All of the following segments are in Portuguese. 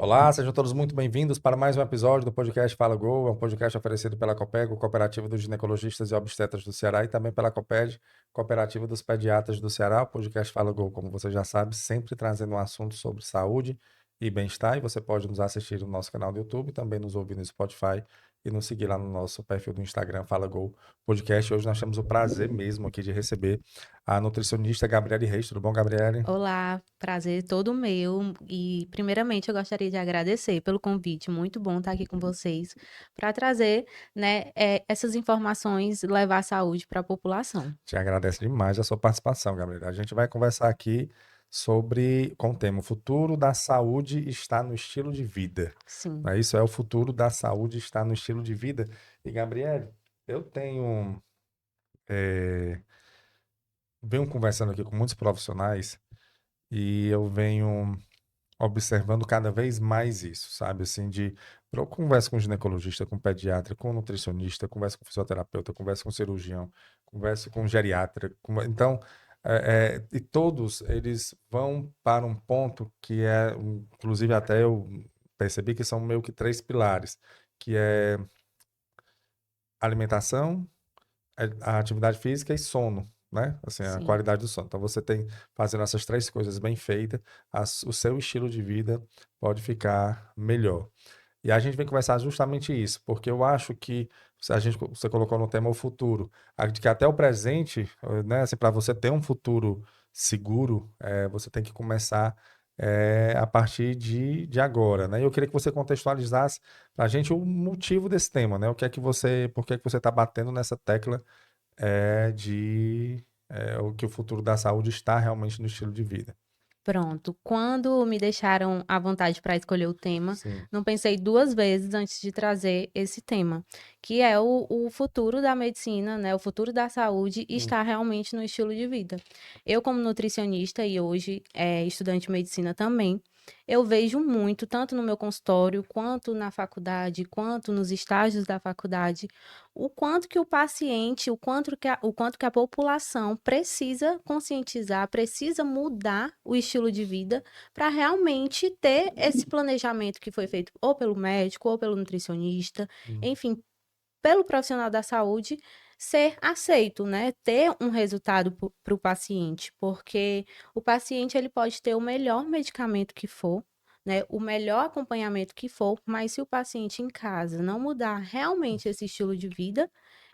Olá, sejam todos muito bem-vindos para mais um episódio do podcast Fala Gol, é um podcast oferecido pela Copego, Cooperativa dos Ginecologistas e Obstetras do Ceará, e também pela Coped, Cooperativa dos Pediatras do Ceará. O podcast Fala Gol, como você já sabe, sempre trazendo um assunto sobre saúde e bem-estar, e você pode nos assistir no nosso canal do YouTube, também nos ouvir no Spotify e nos seguir lá no nosso perfil do Instagram, Fala Gol Podcast. Hoje nós temos o prazer mesmo aqui de receber a nutricionista Gabriele Reis. Tudo bom, Gabriele? Olá, prazer todo meu. E, primeiramente, eu gostaria de agradecer pelo convite. Muito bom estar aqui com vocês para trazer, né, essas informações, levar saúde para a população. Te agradeço demais a sua participação, Gabriela. A gente vai conversar aqui sobre, com o tema, o futuro da saúde está no estilo de vida. Sim. Não é isso? É o futuro da saúde está no estilo de vida. E, Gabriele, eu venho conversando aqui com muitos profissionais e eu venho observando cada vez mais isso, sabe? Assim, eu converso com ginecologista, com pediatra, com nutricionista, converso com fisioterapeuta, converso com cirurgião, converso com geriatra. Então, e todos eles vão para um ponto que é, inclusive até eu percebi que são meio que três pilares, que é alimentação, a atividade física e sono, né? Assim, a Sim. qualidade do sono. Então, você tem, fazendo essas três coisas bem feitas, o seu estilo de vida pode ficar melhor. E a gente vem conversar justamente isso, porque eu acho que você colocou no tema o futuro, de que até o presente, né, assim, para você ter um futuro seguro, você tem que começar a partir de agora, né? E eu queria que você contextualizasse para a gente o motivo desse tema, né? Por que é que você está batendo nessa tecla o que o futuro da saúde está realmente no estilo de vida. Pronto. Quando me deixaram à vontade para escolher o tema, Sim. não pensei duas vezes antes de trazer esse tema, que é o futuro da medicina, né? O futuro da saúde Hum. está realmente no estilo de vida. Eu, como nutricionista e hoje estudante de medicina também, eu vejo muito, tanto no meu consultório, quanto na faculdade, quanto nos estágios da faculdade, o quanto que o paciente, o quanto que a população precisa conscientizar, precisa mudar o estilo de vida para realmente ter esse planejamento que foi feito ou pelo médico ou pelo nutricionista, Hum. enfim, pelo profissional da saúde ser aceito, né? Ter um resultado para o paciente, porque o paciente ele pode ter o melhor medicamento que for, né? O melhor acompanhamento que for, mas se o paciente em casa não mudar realmente esse estilo de vida,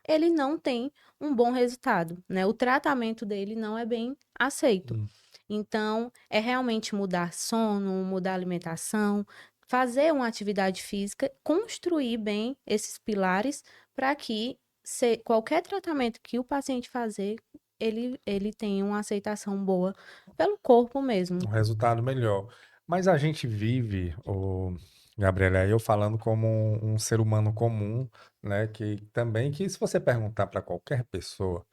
ele não tem um bom resultado, né? O tratamento dele não é bem aceito. Hum. Então, é realmente mudar sono, mudar alimentação, fazer uma atividade física, construir bem esses pilares para que qualquer tratamento que o paciente fazer, ele tenha uma aceitação boa pelo corpo mesmo. Um resultado melhor. Mas a gente vive, Gabriela, eu falando como um ser humano comum, né? Que se você perguntar para qualquer pessoa,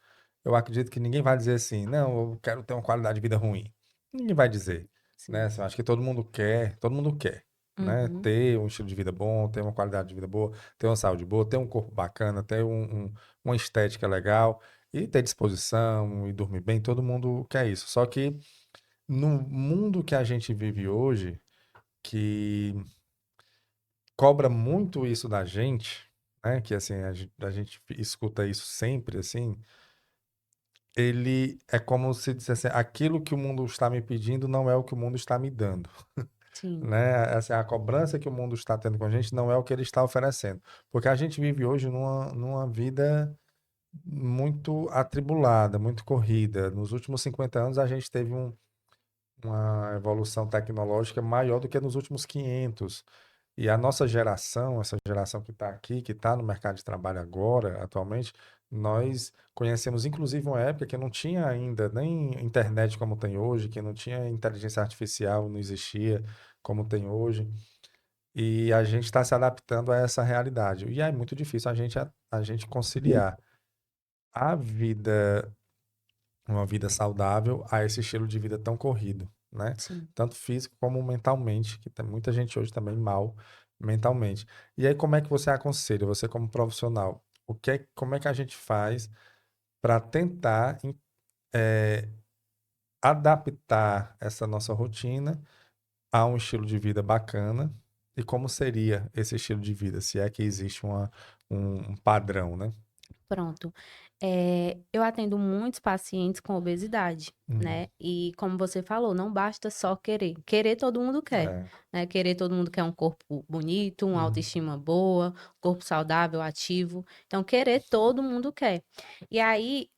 eu acredito que ninguém vai dizer assim, não, eu quero ter uma qualidade de vida ruim. Ninguém vai dizer, né? Sim. Assim, eu acho que todo mundo quer, né? Uhum. Ter um estilo de vida bom, ter uma qualidade de vida boa, ter uma saúde boa, ter um corpo bacana, ter uma estética legal e ter disposição e dormir bem. Todo mundo quer isso. Só que no mundo que a gente vive hoje, que cobra muito isso da gente, né? Que assim, a gente escuta isso sempre, assim, ele é como se dissesse assim, aquilo que o mundo está me pedindo não é o que o mundo está me dando, Sim. né? Assim, a cobrança que o mundo está tendo com a gente não é o que ele está oferecendo. Porque a gente vive hoje numa vida muito atribulada, muito corrida. Nos últimos 50 anos a gente teve uma evolução tecnológica maior do que nos últimos 500. E a nossa geração, essa geração que está aqui, que está no mercado de trabalho agora, atualmente, nós conhecemos inclusive uma época que não tinha ainda nem internet como tem hoje, que não tinha inteligência artificial, não existia como tem hoje. E a gente está se adaptando a essa realidade. E é muito difícil a gente conciliar a vida uma vida saudável a esse estilo de vida tão corrido, né? Sim. Tanto físico como mentalmente, que tem muita gente hoje também mal mentalmente. E aí, como é que você aconselha, você como profissional, como é que a gente faz para tentar adaptar essa nossa rotina a um estilo de vida bacana e como seria esse estilo de vida, se é que existe um padrão, né? Pronto. Eu atendo muitos pacientes com obesidade, Hum, né? E como você falou, não basta só querer. Querer todo mundo quer, é. né? Querer todo mundo quer um corpo bonito, uma Uhum, autoestima boa, corpo saudável, ativo. Então, querer todo mundo quer. E aí,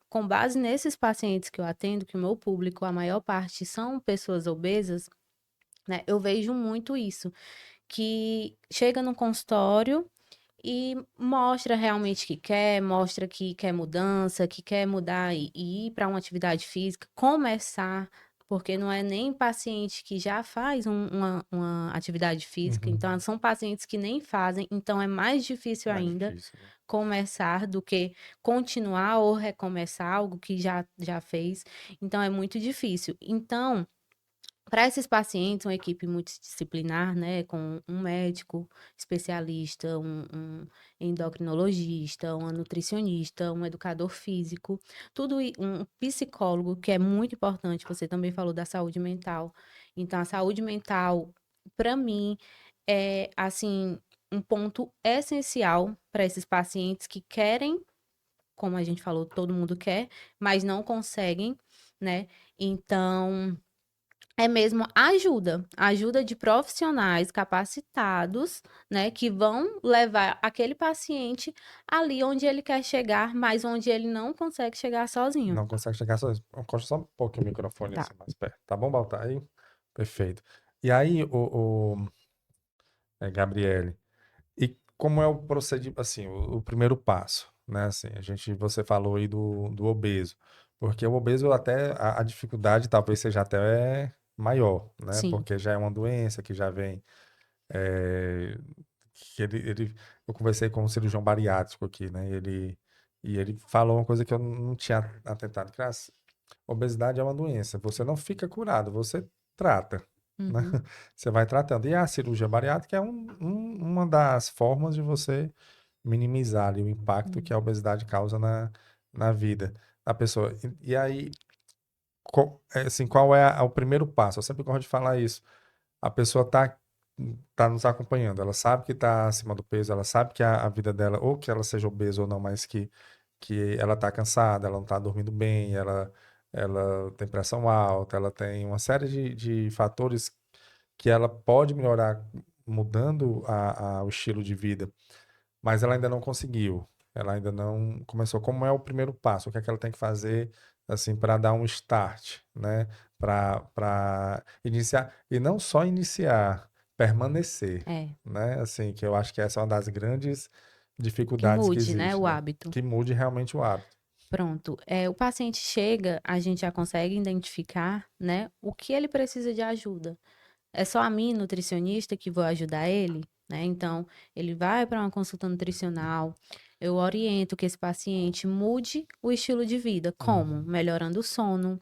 com base nesses pacientes que eu atendo, que o meu público, a maior parte são pessoas obesas, né? Eu vejo muito isso, que chega no consultório e mostra realmente que quer, mostra que quer mudança, que quer mudar e ir para uma atividade física, começar, porque não é nem paciente que já faz uma atividade física, uhum. então são pacientes que nem fazem, então é mais difícil Mais ainda difícil, né? começar do que continuar ou recomeçar algo que já fez, então é muito difícil. Então, para esses pacientes, uma equipe multidisciplinar, né, com um médico especialista, um endocrinologista, uma nutricionista, um educador físico, um psicólogo, que é muito importante. Você também falou da saúde mental. Então, a saúde mental, para mim, é assim um ponto essencial para esses pacientes que querem, como a gente falou, todo mundo quer, mas não conseguem, né? Então é mesmo ajuda de profissionais capacitados, né, que vão levar aquele paciente ali onde ele quer chegar, mas onde ele não consegue chegar sozinho. Não consegue chegar só. Encosta só um pouquinho o microfone Tá. assim mais perto. Tá bom, Baltar? Aí? Perfeito. E aí, Gabriele, e como é o procedimento, assim, o primeiro passo, né? Assim, você falou aí do obeso, porque o obeso até a dificuldade talvez seja até maior, né? Sim. Porque já é uma doença que já vem, é, que eu conversei com um cirurgião bariátrico aqui, né? E ele falou uma coisa que eu não tinha atentado, que obesidade é uma doença, você não fica curado, você trata, né? Uhum, Você vai tratando. E a cirurgia bariátrica é uma das formas de você minimizar ali o impacto que uhum, a obesidade causa na vida da pessoa. E aí, assim, qual é o primeiro passo? Eu sempre gosto de falar isso. A pessoa tá nos acompanhando, ela sabe que está acima do peso, ela sabe que a vida dela, ou que ela seja obesa ou não, mas que ela está cansada, ela não está dormindo bem, ela tem pressão alta, ela tem uma série de fatores que ela pode melhorar mudando o estilo de vida, mas ela ainda não conseguiu. Ela ainda não começou. Como é o primeiro passo? O que é que ela tem que fazer assim para dar um start, né? Para iniciar e não só iniciar, permanecer, é, né? Assim, que eu acho que essa é uma das grandes que dificuldades que mude, né, existe, o né? hábito. Que mude realmente o hábito. Pronto. O paciente chega, a gente já consegue identificar, né, o que ele precisa de ajuda. É só a mim, nutricionista, que vou ajudar ele, né? Então, ele vai para uma consulta nutricional. Eu oriento que esse paciente mude o estilo de vida. Como? Uhum. Melhorando o sono,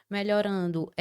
melhorando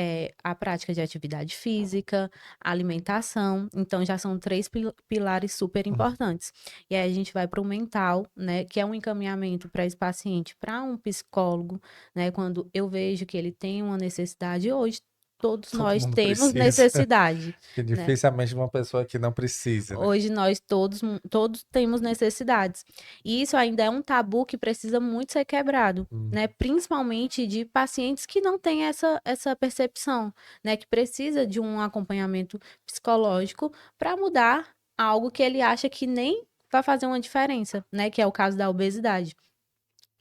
a prática de atividade física, alimentação. Então, já são três pilares super importantes. E aí a gente vai para o mental, né? Que é um encaminhamento para esse paciente, para um psicólogo, né? Quando eu vejo que ele tem uma necessidade, hoje todos Todo nós mundo temos precisa. necessidade, Que né? dificilmente uma pessoa que não precisa, né? Hoje nós todos temos necessidades. E isso ainda é um tabu que precisa muito ser quebrado, Hum. né? Principalmente de pacientes que não têm essa percepção, né? Que precisa de um acompanhamento psicológico para mudar algo que ele acha que nem vai fazer uma diferença, né? Que é o caso da obesidade.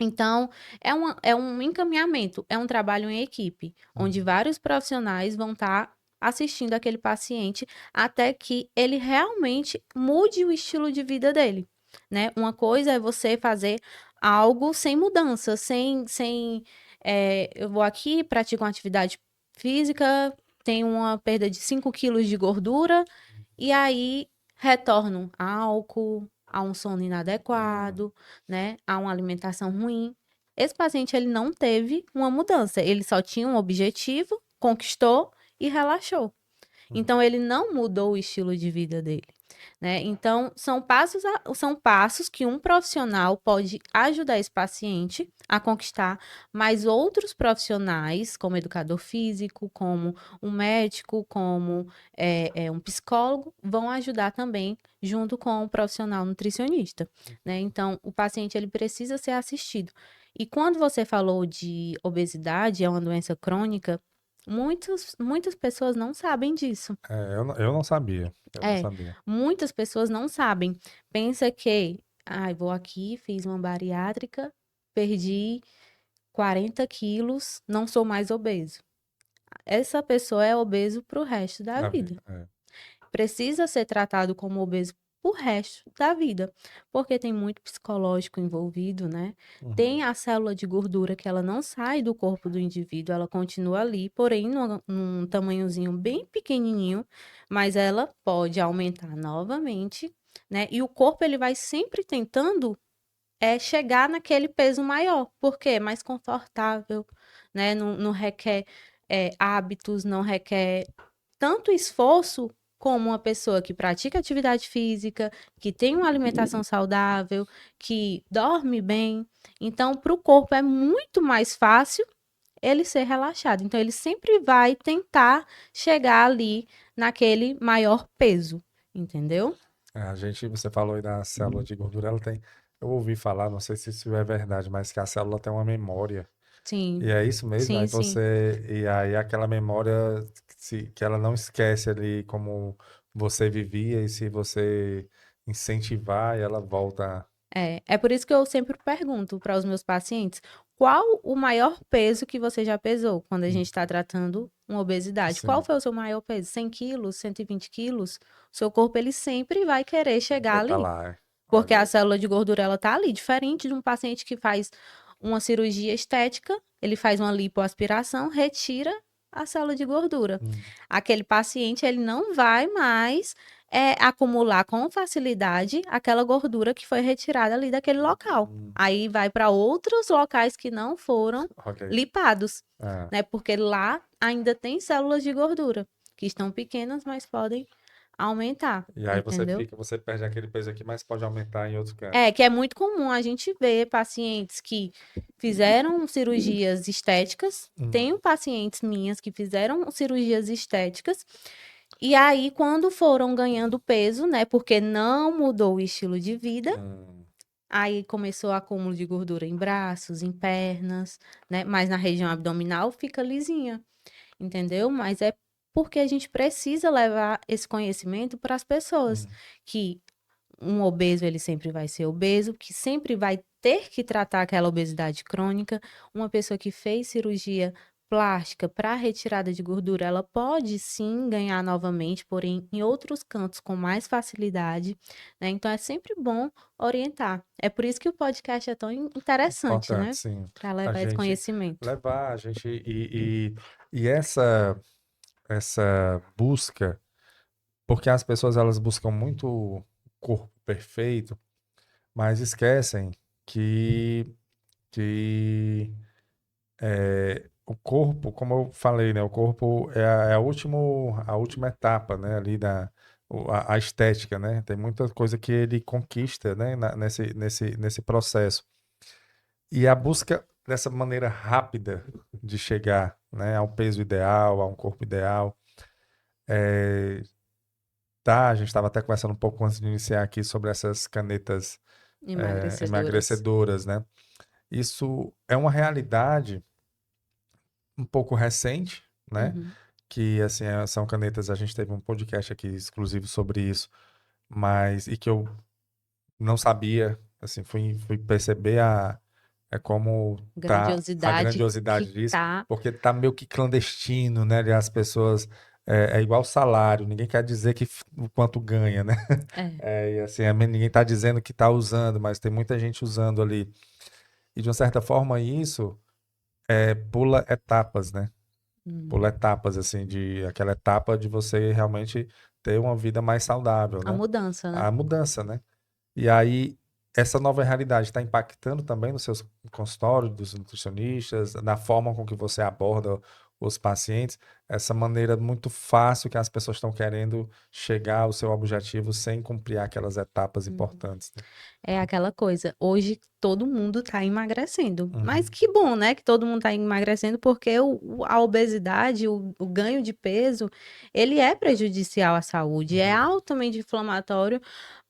Então, é um encaminhamento, é um trabalho em equipe, onde Uhum. vários profissionais vão estar assistindo aquele paciente até que ele realmente mude o estilo de vida dele, né? Uma coisa é você fazer algo sem mudança, eu vou aqui, pratico uma atividade física, tenho uma perda de 5 quilos de gordura, e aí retorno a álcool, a um sono Uhum. inadequado, né, a uma alimentação ruim. Esse paciente ele não teve uma mudança, ele só tinha um objetivo, conquistou e relaxou. Então, ele não mudou o estilo de vida dele, né? Então, são passos que um profissional pode ajudar esse paciente a conquistar, mas outros profissionais, como educador físico, como um médico, como um psicólogo, vão ajudar também junto com o profissional nutricionista, né? Então, o paciente ele precisa ser assistido. E quando você falou de obesidade, é uma doença crônica, muitas pessoas não sabem disso. Eu não sabia. Eu não É, sabia. muitas pessoas não sabem. Pensa que, vou aqui, fiz uma bariátrica, perdi 40 quilos, não sou mais obeso. Essa pessoa é obeso para o resto da A vida. vida. É. Precisa ser tratado como obeso o resto da vida, porque tem muito psicológico envolvido, né? Uhum. Tem a célula de gordura que ela não sai do corpo do indivíduo, ela continua ali, porém num tamanhozinho bem pequenininho, mas ela pode aumentar novamente, né? E o corpo ele vai sempre tentando chegar naquele peso maior, porque é mais confortável, né? Não requer hábitos, não requer tanto esforço como uma pessoa que pratica atividade física, que tem uma alimentação saudável, que dorme bem. Então, para o corpo é muito mais fácil ele ser relaxado. Então, ele sempre vai tentar chegar ali naquele maior peso, entendeu? Você falou aí da célula de gordura, ela tem. Eu ouvi falar, não sei se isso é verdade, mas que a célula tem uma memória. Sim, E é isso mesmo? sim, sim. E aí aquela memória que ela não esquece ali como você vivia, e se você incentivar, ela volta. É por isso que eu sempre pergunto para os meus pacientes qual o maior peso que você já pesou quando a gente está tratando uma obesidade. Qual Sim, foi o seu maior peso? 100 quilos, 120 quilos? O seu corpo, ele sempre vai querer chegar vai estar ali, lá. porque Olha a aí. célula de gordura, ela tá ali. Diferente de um paciente que faz uma cirurgia estética, ele faz uma lipoaspiração, retira a célula de gordura. Hum, Aquele paciente, ele não vai mais acumular com facilidade aquela gordura que foi retirada ali daquele local. hum, Aí vai para outros locais que não foram olha aí. lipados, É. né? Porque lá ainda tem células de gordura que estão pequenas, mas podem aumentar, E aí entendeu? você perde aquele peso aqui, mas pode aumentar em outros É, cantos. que é muito comum a gente ver pacientes que fizeram cirurgias estéticas. Hum, Tenho pacientes minhas que fizeram cirurgias estéticas. E aí, quando foram ganhando peso, né? Porque não mudou o estilo de vida, hum, aí começou o acúmulo de gordura em braços, em pernas, né? Mas na região abdominal fica lisinha, entendeu? Mas é porque a gente precisa levar esse conhecimento para as pessoas hum. que um obeso ele sempre vai ser obeso, que sempre vai ter que tratar aquela obesidade crônica. Uma pessoa que fez cirurgia plástica para retirada de gordura, ela pode sim ganhar novamente, porém em outros cantos com mais facilidade, né? Então é sempre bom orientar. É por isso que o podcast é tão interessante, Importante, né? sim. Para A levar esse gente conhecimento. levar, a gente e essa busca, porque as pessoas elas buscam muito o corpo perfeito, mas esquecem que que o corpo, como eu falei, né, o corpo é a última etapa, né, ali a estética, né? Tem muita coisa que ele conquista, né, nesse processo. E a busca dessa maneira rápida de chegar, né, ao peso ideal, a um corpo ideal, tá? A gente estava até conversando um pouco antes de iniciar aqui sobre essas canetas Emagrecedoras. emagrecedoras, né? Isso é uma realidade um pouco recente, né? Uhum. Que assim são canetas. A gente teve um podcast aqui exclusivo sobre isso, mas e que eu não sabia, assim, fui perceber como tá a Grandiosidade que grandiosidade disso, tá. porque tá meio que clandestino, né? E as pessoas é igual salário, ninguém quer dizer o quanto ganha, né? É. E assim, ninguém tá dizendo que tá usando, mas tem muita gente usando ali. E de uma certa forma isso pula etapas, né? Pula Uhum. etapas, assim, de aquela etapa de você realmente ter uma vida mais saudável, A né? mudança, né? A mudança, né? E aí, essa nova realidade está impactando também nos seus consultórios, dos nutricionistas, na forma com que você aborda os pacientes, essa maneira muito fácil que as pessoas estão querendo chegar ao seu objetivo sem cumprir aquelas etapas Uhum. importantes, né? É aquela coisa, hoje todo mundo tá emagrecendo, mas Uhum. que bom, né, que todo mundo tá emagrecendo, porque a obesidade, o ganho de peso, ele é prejudicial à saúde, é Uhum. altamente inflamatório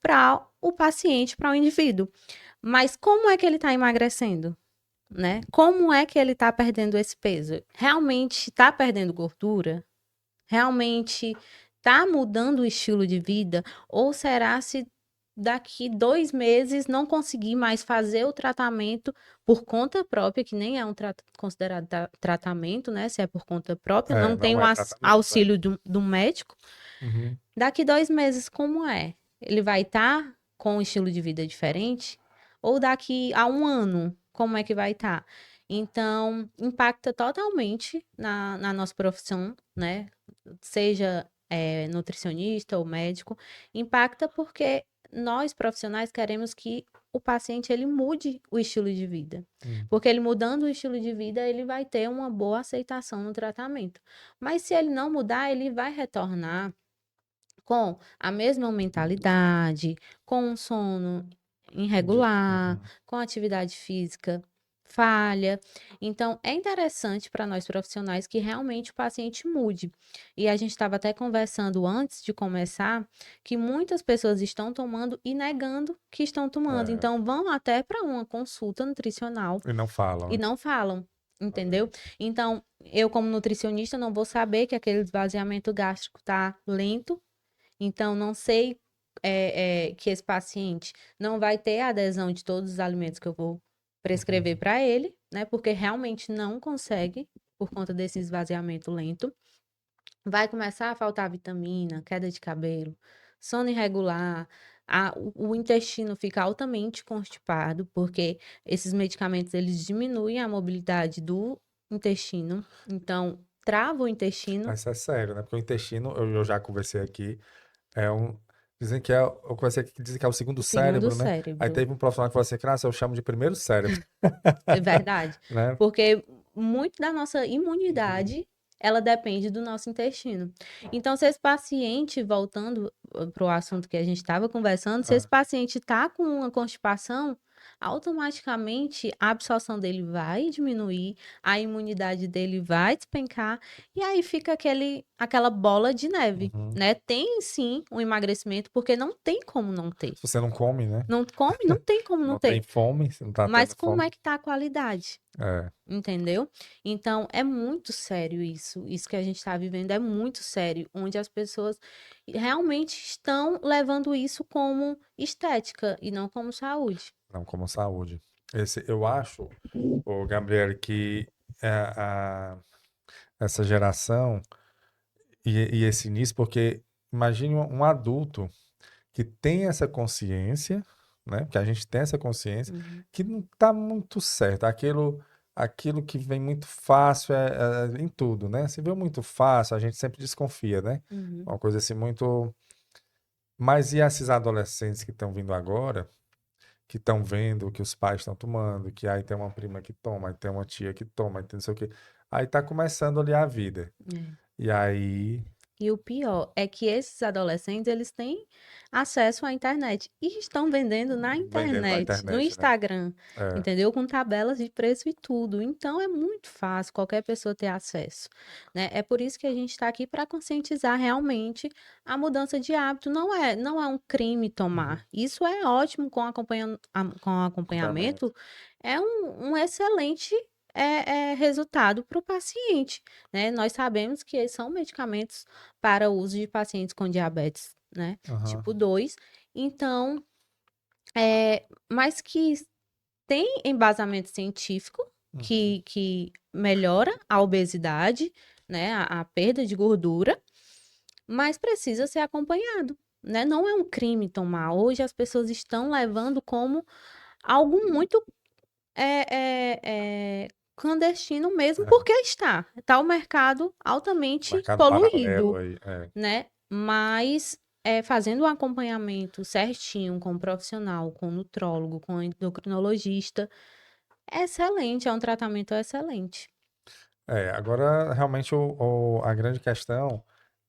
para o paciente, para o indivíduo. Mas como é que ele está emagrecendo, né? Como é que ele está perdendo esse peso? Realmente está perdendo gordura? Realmente está mudando o estilo de vida? Ou será se daqui 2 meses não conseguir mais fazer o tratamento por conta própria, que nem é considerado tratamento, né? Se é por conta própria, É, não tem não o é tratamento, é. auxílio do médico. Uhum. Daqui 2 meses, como é? Ele vai estar com um estilo de vida diferente? Ou daqui a um ano, como é que vai estar? Então, impacta totalmente na nossa profissão, né? Seja nutricionista ou médico, impacta porque nós profissionais queremos que o paciente ele mude o estilo de vida. Uhum. Porque ele mudando o estilo de vida, ele vai ter uma boa aceitação no tratamento. Mas se ele não mudar, ele vai retornar com a mesma mentalidade, com um sono irregular, Uhum. com atividade física falha. Então, é interessante para nós profissionais que realmente o paciente mude. E a gente estava até conversando antes de começar que muitas pessoas estão tomando e negando que estão tomando. É, Então, vão até para uma consulta nutricional e não falam, e né? não falam. É. Entendeu? Então, eu, como nutricionista, não vou saber que aquele esvaziamento gástrico está lento, então, não sei que esse paciente não vai ter a adesão de todos os alimentos que eu vou prescrever Uhum. para ele, né? Porque realmente não consegue, por conta desse esvaziamento lento. Vai começar a faltar vitamina, queda de cabelo, sono irregular, o intestino fica altamente constipado, porque esses medicamentos eles diminuem a mobilidade do intestino, então trava o intestino. Mas isso é sério, né? Porque o intestino, eu já conversei aqui, é um. Dizem que é. Eu conversei aqui que dizem que é o segundo O segundo cérebro, né? Aí cérebro. teve um profissional que falou assim, Crácia, eu chamo de primeiro cérebro, É verdade. né? Porque muito da nossa Uhum. imunidade, ela depende do nosso intestino. Então, se esse paciente, voltando para o assunto que a gente estava conversando, se esse Ah, paciente está com uma constipação, automaticamente a absorção dele vai diminuir, a imunidade dele vai despencar, e aí fica aquela bola de neve, uhum. né? Tem sim um emagrecimento, porque não tem como não ter. Se você não come, né? Não come, não tem como não Não tem ter. fome, você não tá Mas tendo como fome. é que tá a qualidade? É. Entendeu? Então, é muito sério isso. Isso que a gente está vivendo é muito sério, onde as pessoas realmente estão levando isso como estética e não como saúde. Não como saúde. Eu acho, o Gabriel, que é, essa geração e esse início, porque imagine um adulto que tem essa consciência, né? Que a gente tem essa consciência, Uhum, que não está muito certo. Aquilo que vem muito fácil em tudo, né? Se vê muito fácil, a gente sempre desconfia, né? uhum. Uma coisa assim muito. Mas e esses adolescentes que estão vindo agora, que estão vendo o que os pais estão tomando, que aí tem uma prima que toma, aí tem uma tia que toma, aí tem não sei o quê. Aí tá começando ali a vida. É. E aí, E o pior é que esses adolescentes, eles têm acesso à internet e estão vendendo na vendendo na internet, no internet, né? Instagram, É. entendeu? Com tabelas de preço e tudo. Então é muito fácil qualquer pessoa ter acesso, né? É por isso que a gente está aqui para conscientizar realmente a mudança de hábito. Não é um crime Uhum. tomar. Isso é ótimo com Acompanhamento. acompanhamento. É um excelente resultado para o paciente, né? Nós sabemos que são medicamentos para o uso de pacientes com diabetes, né? Aham. Tipo 2. Então, mas que tem embasamento científico Uhum. que melhora a obesidade, né? A perda de gordura, mas precisa ser acompanhado, né? Não é um crime tomar. Hoje as pessoas estão levando como algo muito clandestino mesmo, É. porque está o mercado altamente Mercado paralelo poluído, aí. É. né? Mas fazendo um acompanhamento certinho com o profissional, com o nutrólogo, com o endocrinologista, é excelente, é um tratamento excelente. Agora realmente a grande questão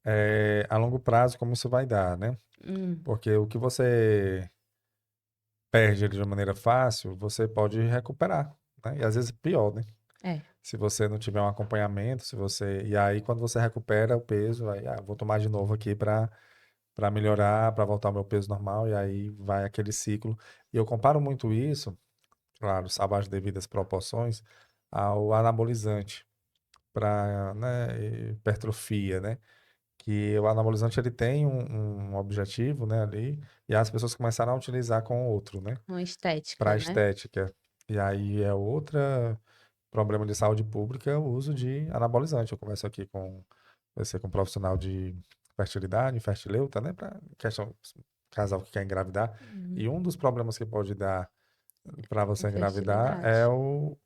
é a longo prazo como isso vai dar, né? Hum, Porque o que você perde ele de uma maneira fácil, você pode recuperar, né? E às vezes pior, né? é, Se você não tiver um acompanhamento, se você e aí quando você recupera o peso, aí vou tomar de novo aqui para melhorar, para voltar ao meu peso normal e aí vai aquele ciclo. E eu comparo muito isso, claro, salvo as devidas proporções, ao anabolizante para, né, hipertrofia, né? Que o anabolizante ele tem um objetivo, né, ali, e as pessoas começaram a utilizar com outro, né, uma para estética, né? estética. E aí é outra problema de saúde pública, o uso de anabolizante. Eu converso aqui com um profissional de fertilidade, fertileuta, né, para questão casal que quer engravidar. Hum, E um dos problemas que pode dar para você engravidar é infertilidade.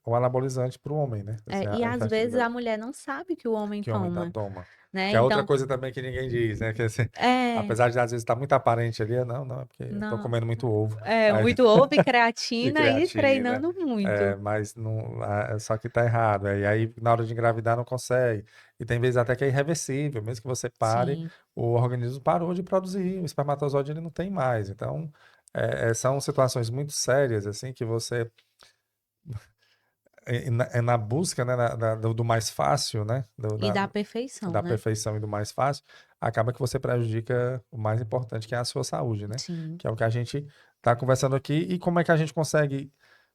o anabolizante para o homem, né? Assim, E a às vezes a infertilidade mulher não sabe que o homem que o homem toma, toma. né? Que é outra Então, coisa também que ninguém diz, né? Que assim, é, apesar de às vezes estar muito aparente ali, não, é porque eu tô não, comendo muito ovo. Aí, muito ovo e e creatina e creatina. treinando muito. Mas não, só que tá errado. E aí, na hora de engravidar, não consegue. E tem vezes até que é irreversível. Mesmo que você pare, Sim, o organismo parou de produzir. O espermatozoide ele não tem mais. Então, são situações muito sérias, assim, que você é na busca, né, do mais fácil, né, e da perfeição, da né? perfeição e do mais fácil, acaba que você prejudica o mais importante, que é a sua saúde, né? Sim, Que é o que a gente está conversando aqui e como é que a gente consegue.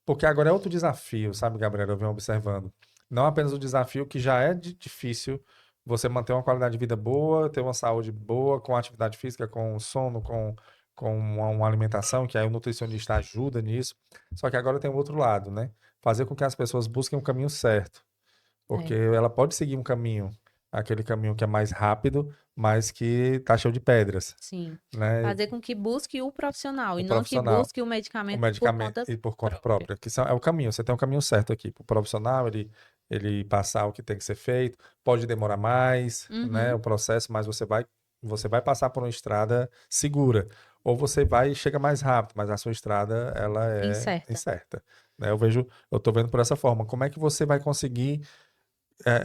Porque agora é outro desafio, sabe, Gabriel? Eu venho observando. Não apenas o desafio que já é difícil você manter uma qualidade de vida boa, ter uma saúde boa, com atividade física, com sono, com uma alimentação, que aí o nutricionista ajuda nisso. Só que agora tem o outro lado, né? Fazer com que as pessoas busquem o caminho certo. Porque é, ela pode seguir um caminho, aquele caminho que é mais rápido, mas que tá cheio de pedras, sim. né? Fazer com que busque o profissional O e não que profissional, busque o o medicamento por medicamento conta e por conta própria. própria, é o caminho, você tem um caminho certo aqui. O profissional, ele passar o que tem que ser feito, pode demorar mais, né? Uhum, O processo, mas você vai passar por uma estrada segura. Ou você vai e chega mais rápido, mas a sua estrada, ela é incerta. incerta, né? Eu tô vendo por essa forma. Como é que você vai conseguir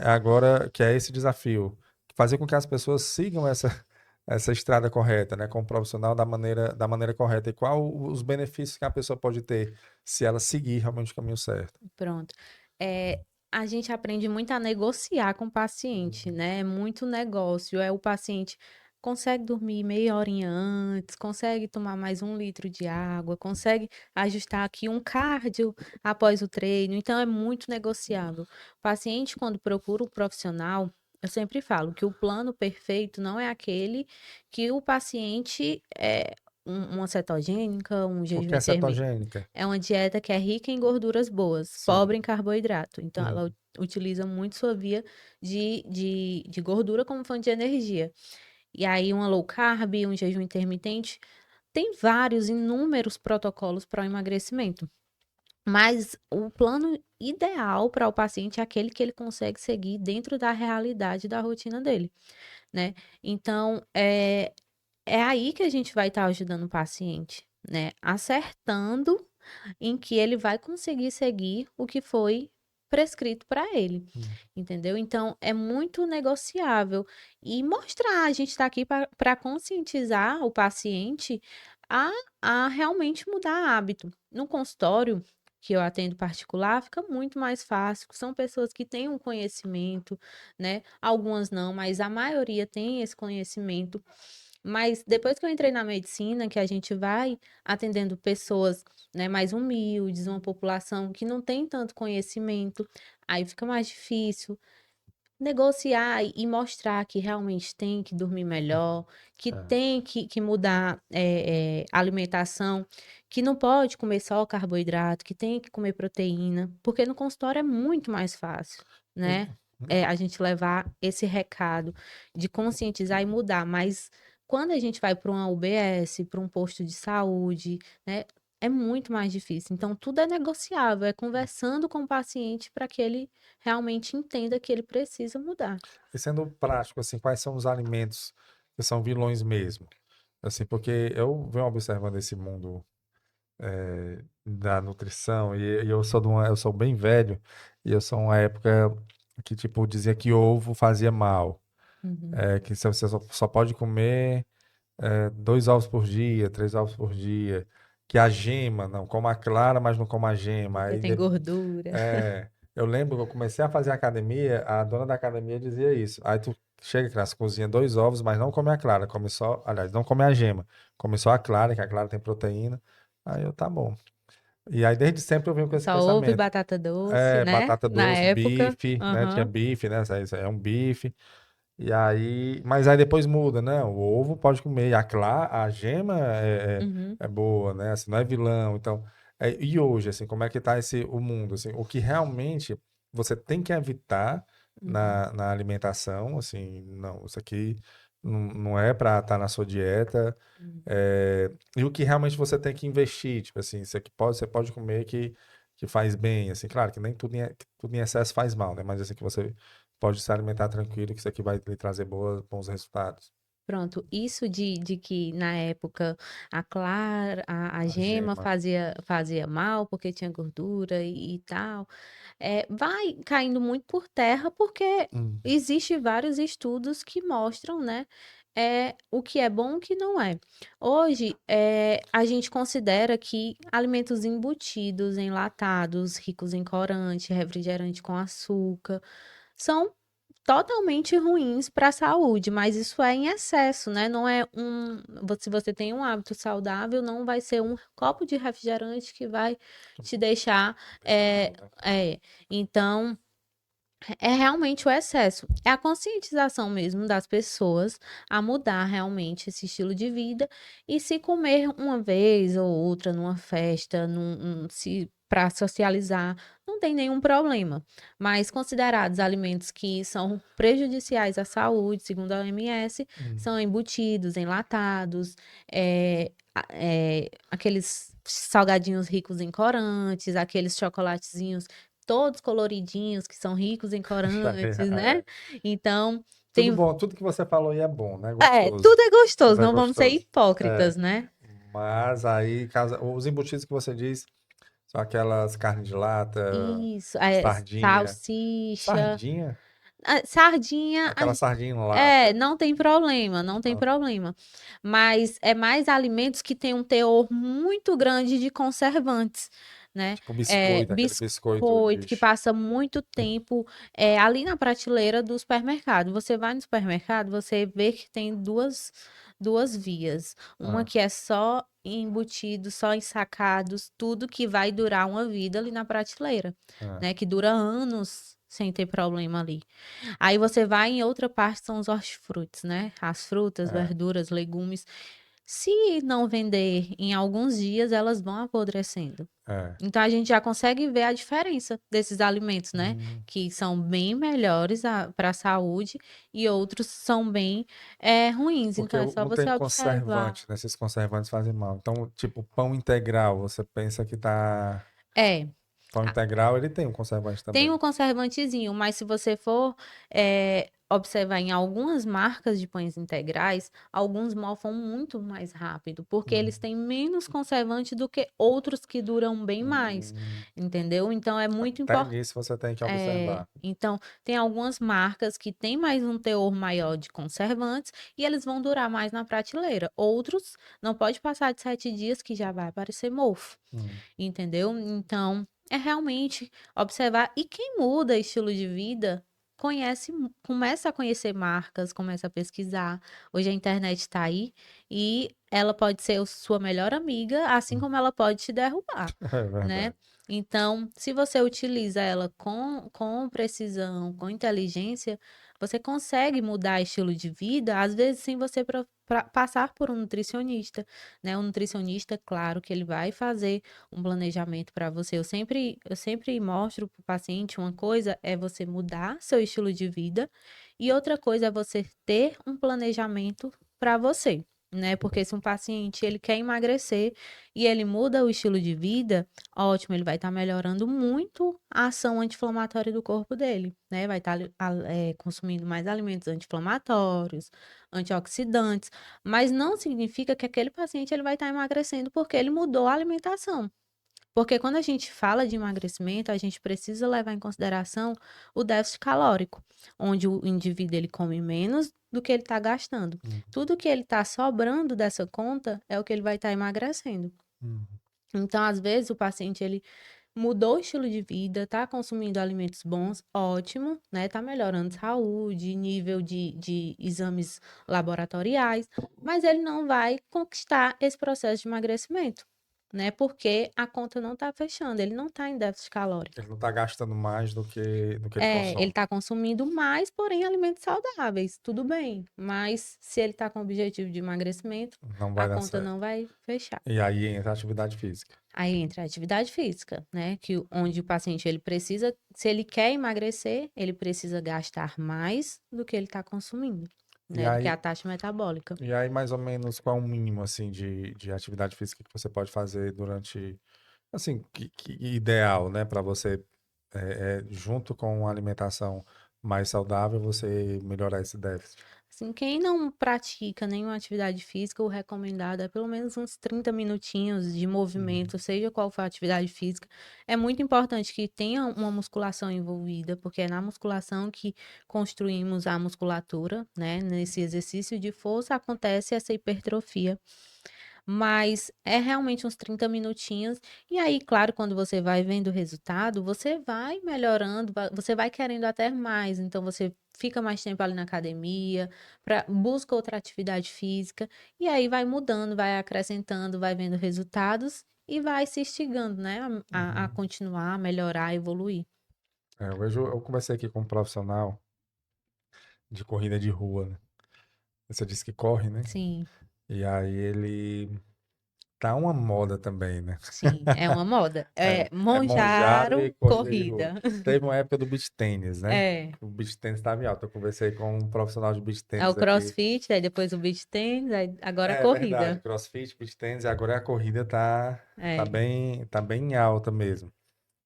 agora que é esse desafio, fazer com que as pessoas sigam essa estrada correta, né, como profissional da maneira correta e qual os benefícios que a pessoa pode ter se ela seguir realmente o caminho certo. Pronto. É, a gente aprende muito a negociar com o paciente, Uhum. né? É muito negócio. O paciente consegue dormir meia horinha antes, consegue tomar mais 1 litro de água, consegue ajustar aqui um cardio após o treino. Então, é muito negociável. O paciente, quando procura o profissional, eu sempre falo que o plano perfeito não é aquele que o paciente uma cetogênica, um O jejum que é intermitente. cetogênica? É uma dieta que é rica em gorduras boas, Sim. pobre em carboidrato. Então, ela Uhum. utiliza muito sua via de gordura como fonte de energia. E aí, uma low carb, um jejum intermitente, tem vários, inúmeros protocolos para o emagrecimento. Mas o plano ideal para o paciente é aquele que ele consegue seguir dentro da realidade da rotina dele, né? Então, é aí que a gente vai estar ajudando o paciente, né? Acertando em que ele vai conseguir seguir o que foi prescrito para ele, Uhum. entendeu? Então é muito negociável e mostrar, a gente está aqui para conscientizar o paciente a, a realmente mudar hábito. No consultório que eu atendo particular, fica muito mais fácil. São pessoas que têm um conhecimento, né? Algumas não, mas a maioria tem esse conhecimento. Mas depois que eu entrei na medicina, que a gente vai atendendo pessoas, né, mais humildes, uma população que não tem tanto conhecimento, aí fica mais difícil negociar e mostrar que realmente tem que dormir melhor, que É. tem que mudar a alimentação, que não pode comer só carboidrato, que tem que comer proteína, porque no consultório é muito mais fácil, né? E- A gente levar esse recado de conscientizar e mudar, mas quando a gente vai para uma UBS, para um posto de saúde, né, é muito mais difícil. Então, tudo é negociável, é conversando com o paciente para que ele realmente entenda que ele precisa mudar. E sendo prático, assim, quais são os alimentos que são vilões mesmo? Assim, porque eu venho observando esse mundo da nutrição e eu sou bem velho e eu sou uma época que tipo dizia que ovo fazia mal, Uhum. que você só pode comer 2 ovos por dia, 3 ovos por dia, que a gema, não, coma a clara, mas não coma a gema. Porque tem gordura. Eu lembro que eu comecei a fazer academia, a dona da academia dizia isso. Aí tu chega, criança, cozinha 2 ovos, mas não come a clara, come só, aliás, não come a gema, come só a clara, que a clara tem proteína. Aí eu, tá bom. E aí desde sempre eu venho com esse Só ovo e pensamento. batata doce, né? Batata Na doce, época. bife, né? Tinha Aham. bife, né? Isso aí é um bife. E aí, mas aí depois muda, né? O ovo pode comer, a gema Uhum. é boa, né? Assim, não é vilão. Então, e hoje, assim, como é que tá o mundo, assim, o que realmente você tem que evitar Uhum. na alimentação, assim, não, isso aqui não é para estar na sua dieta, Uhum. e o que realmente você tem que investir, tipo assim, isso aqui você pode comer que faz bem, assim, claro que nem que tudo em excesso faz mal, né? Mas assim, que você pode se alimentar tranquilo, que isso aqui vai lhe trazer bons resultados. Pronto, isso de que na época a clara, a A gema gema. fazia mal porque tinha gordura e tal, vai caindo muito por terra porque Hum, existe vários estudos que mostram, né, o que é bom e o que não é. Hoje, a gente considera que alimentos embutidos, enlatados, ricos em corante, refrigerante com açúcar, são totalmente ruins para a saúde, mas isso é em excesso, né? Não é se você tem um hábito saudável, não vai ser um copo de refrigerante que vai te deixar. fez É, mal, né? então, é realmente o excesso. É a conscientização mesmo das pessoas a mudar realmente esse estilo de vida e se comer uma vez ou outra numa festa, se para socializar, não tem nenhum problema. Mas considerados alimentos que são prejudiciais à saúde, segundo a OMS, Hum. são embutidos, enlatados, aqueles salgadinhos ricos em corantes, aqueles chocolatezinhos todos coloridinhos, que são ricos em corantes, né. É. Então, Tudo tem bom, tudo que você falou aí é bom, né? Gostoso. tudo é gostoso, Tudo é não vamos ser gostoso. É, hipócritas, né. mas aí, os embutidos que você diz são aquelas carnes de lata, Isso, sardinha. salsicha, Sardinha? sardinha, Aquela sardinha em lata. não tem problema, não tem Ah, problema. Mas é mais alimentos que têm um teor muito grande de conservantes, né. tipo biscoito, aquele biscoito Biscoito que passa muito tempo, ali na prateleira do supermercado. Você vai no supermercado, você vê que tem duas vias. Uma Ah, que é só embutido, só ensacados, tudo que vai durar uma vida ali na prateleira, ah, né, que dura anos sem ter problema ali. Aí você vai em outra parte, são os hortifrutis, né, as frutas, é, verduras, legumes. Se não vender em alguns dias, elas vão apodrecendo. é. Então a gente já consegue ver a diferença desses alimentos, né, Hum. que são bem melhores para a saúde e outros são bem, ruins. Porque Então é só não tem você observar. conservante, né? Esses conservantes fazem mal. Então, tipo, pão integral, você pensa que tá. É. Pão integral, ele tem um conservante Tem também. um conservantezinho, mas se você for, observar em algumas marcas de pães integrais, alguns mofam muito mais rápido, porque eles Hum, têm menos conservante do que outros que duram bem mais, hum. entendeu? Então é muito Até importante. nisso você tem que É, observar. então, tem algumas marcas que têm mais um teor maior de conservantes e eles vão durar mais na prateleira. Outros não pode passar de 7 dias que já vai aparecer mofo, Hum, entendeu? Então, é realmente observar. E quem muda estilo de vida começa a conhecer marcas, começa a pesquisar. Hoje a internet está aí e ela pode ser sua melhor amiga, assim hum. como ela pode te derrubar, É né? verdade. Então, se você utiliza ela com precisão, com inteligência, você consegue mudar estilo de vida, às vezes sem você passar por um nutricionista, né? Um nutricionista, claro, que ele vai fazer um planejamento para você. Eu sempre mostro para o paciente uma coisa é você mudar seu estilo de vida e outra coisa é você ter um planejamento para você, né? Porque se um paciente ele quer emagrecer e ele muda o estilo de vida, ótimo, ele vai estar melhorando muito a ação anti-inflamatória do corpo dele, né? Vai estar consumindo mais alimentos anti-inflamatórios, antioxidantes, mas não significa que aquele paciente ele vai estar emagrecendo porque ele mudou a alimentação. Porque quando a gente fala de emagrecimento, a gente precisa levar em consideração o déficit calórico, onde o indivíduo ele come menos do que ele está gastando. Hum, Tudo que ele está sobrando dessa conta é o que ele vai estar emagrecendo. hum. Então, às vezes, o paciente ele mudou o estilo de vida, está consumindo alimentos bons, ótimo, né? Tá melhorando saúde, nível de exames laboratoriais, mas ele não vai conquistar esse processo de emagrecimento, né? Porque a conta não está fechando, ele não está em déficit calórico. Ele não está gastando mais do que ele É, ele consome. está consumindo mais, porém alimentos saudáveis, tudo bem. Mas se ele está com o objetivo de emagrecimento, Não a vai dar conta certo. não vai fechar. E aí entra a atividade física. Aí entra a atividade física, né? Onde o paciente ele precisa, se ele quer emagrecer, ele precisa gastar mais do que ele está consumindo, E né? Do que a aí, taxa metabólica. e aí, mais ou menos, qual é o mínimo, assim, de atividade física que você pode fazer durante, assim, que ideal, né, para você, junto com uma alimentação mais saudável, você melhorar esse déficit? Assim, quem não pratica nenhuma atividade física, o recomendado é pelo menos uns 30 minutinhos de Uhum. movimento, seja qual for a atividade física. É muito importante que tenha uma musculação envolvida, porque é na musculação que construímos a musculatura, né? Nesse exercício de força acontece essa hipertrofia. Mas é realmente uns 30 minutinhos. E aí, claro, quando você vai vendo o resultado, você vai melhorando, você vai querendo até mais. Então, você fica mais tempo ali na academia, busca outra atividade física, e aí vai mudando, vai acrescentando, vai vendo resultados e vai se instigando, né? A Uhum. continuar, a melhorar, a evoluir. Hoje eu conversei aqui com um profissional de corrida de rua, né? Você disse que corre, né? Sim, E aí ele tá uma moda também, né? sim, é uma moda. É, É é Monjaro e Monjaro corrida de rua. corrida. Teve uma época do beach tênis, né? É. O beach tênis estava em alta. Eu conversei com um profissional de beach É o tênis aqui. CrossFit, aí depois o beach tennis, aí agora a É verdade, corrida. CrossFit, beach tênis, e agora a corrida É. tá bem em alta mesmo.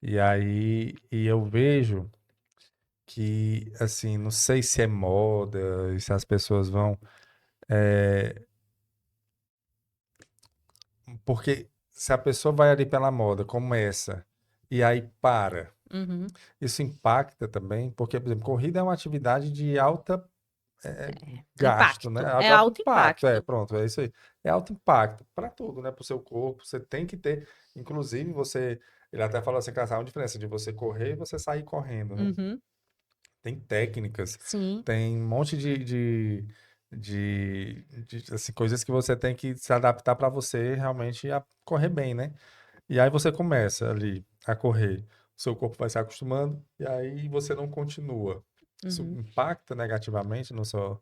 E aí, eu vejo que, assim, não sei se é moda, e se as pessoas vão, é, porque se a pessoa vai ali pela moda, começa, e aí para. Uhum. Isso impacta também, porque, por exemplo, corrida é uma atividade de alta gasto, né? Impacto. É Alto alto impacto, impacto. pronto, é isso aí. É alto impacto para tudo, né? Para o seu corpo, você tem que ter, inclusive ele até falou assim, cara, há uma diferença de você correr e você sair correndo, né? Uhum. Tem técnicas, Sim. tem um monte assim, coisas que você tem que se adaptar para você realmente a correr bem, né? E aí você começa ali a correr, o seu corpo vai se acostumando e aí você não continua. Isso Uhum. impacta negativamente no seu.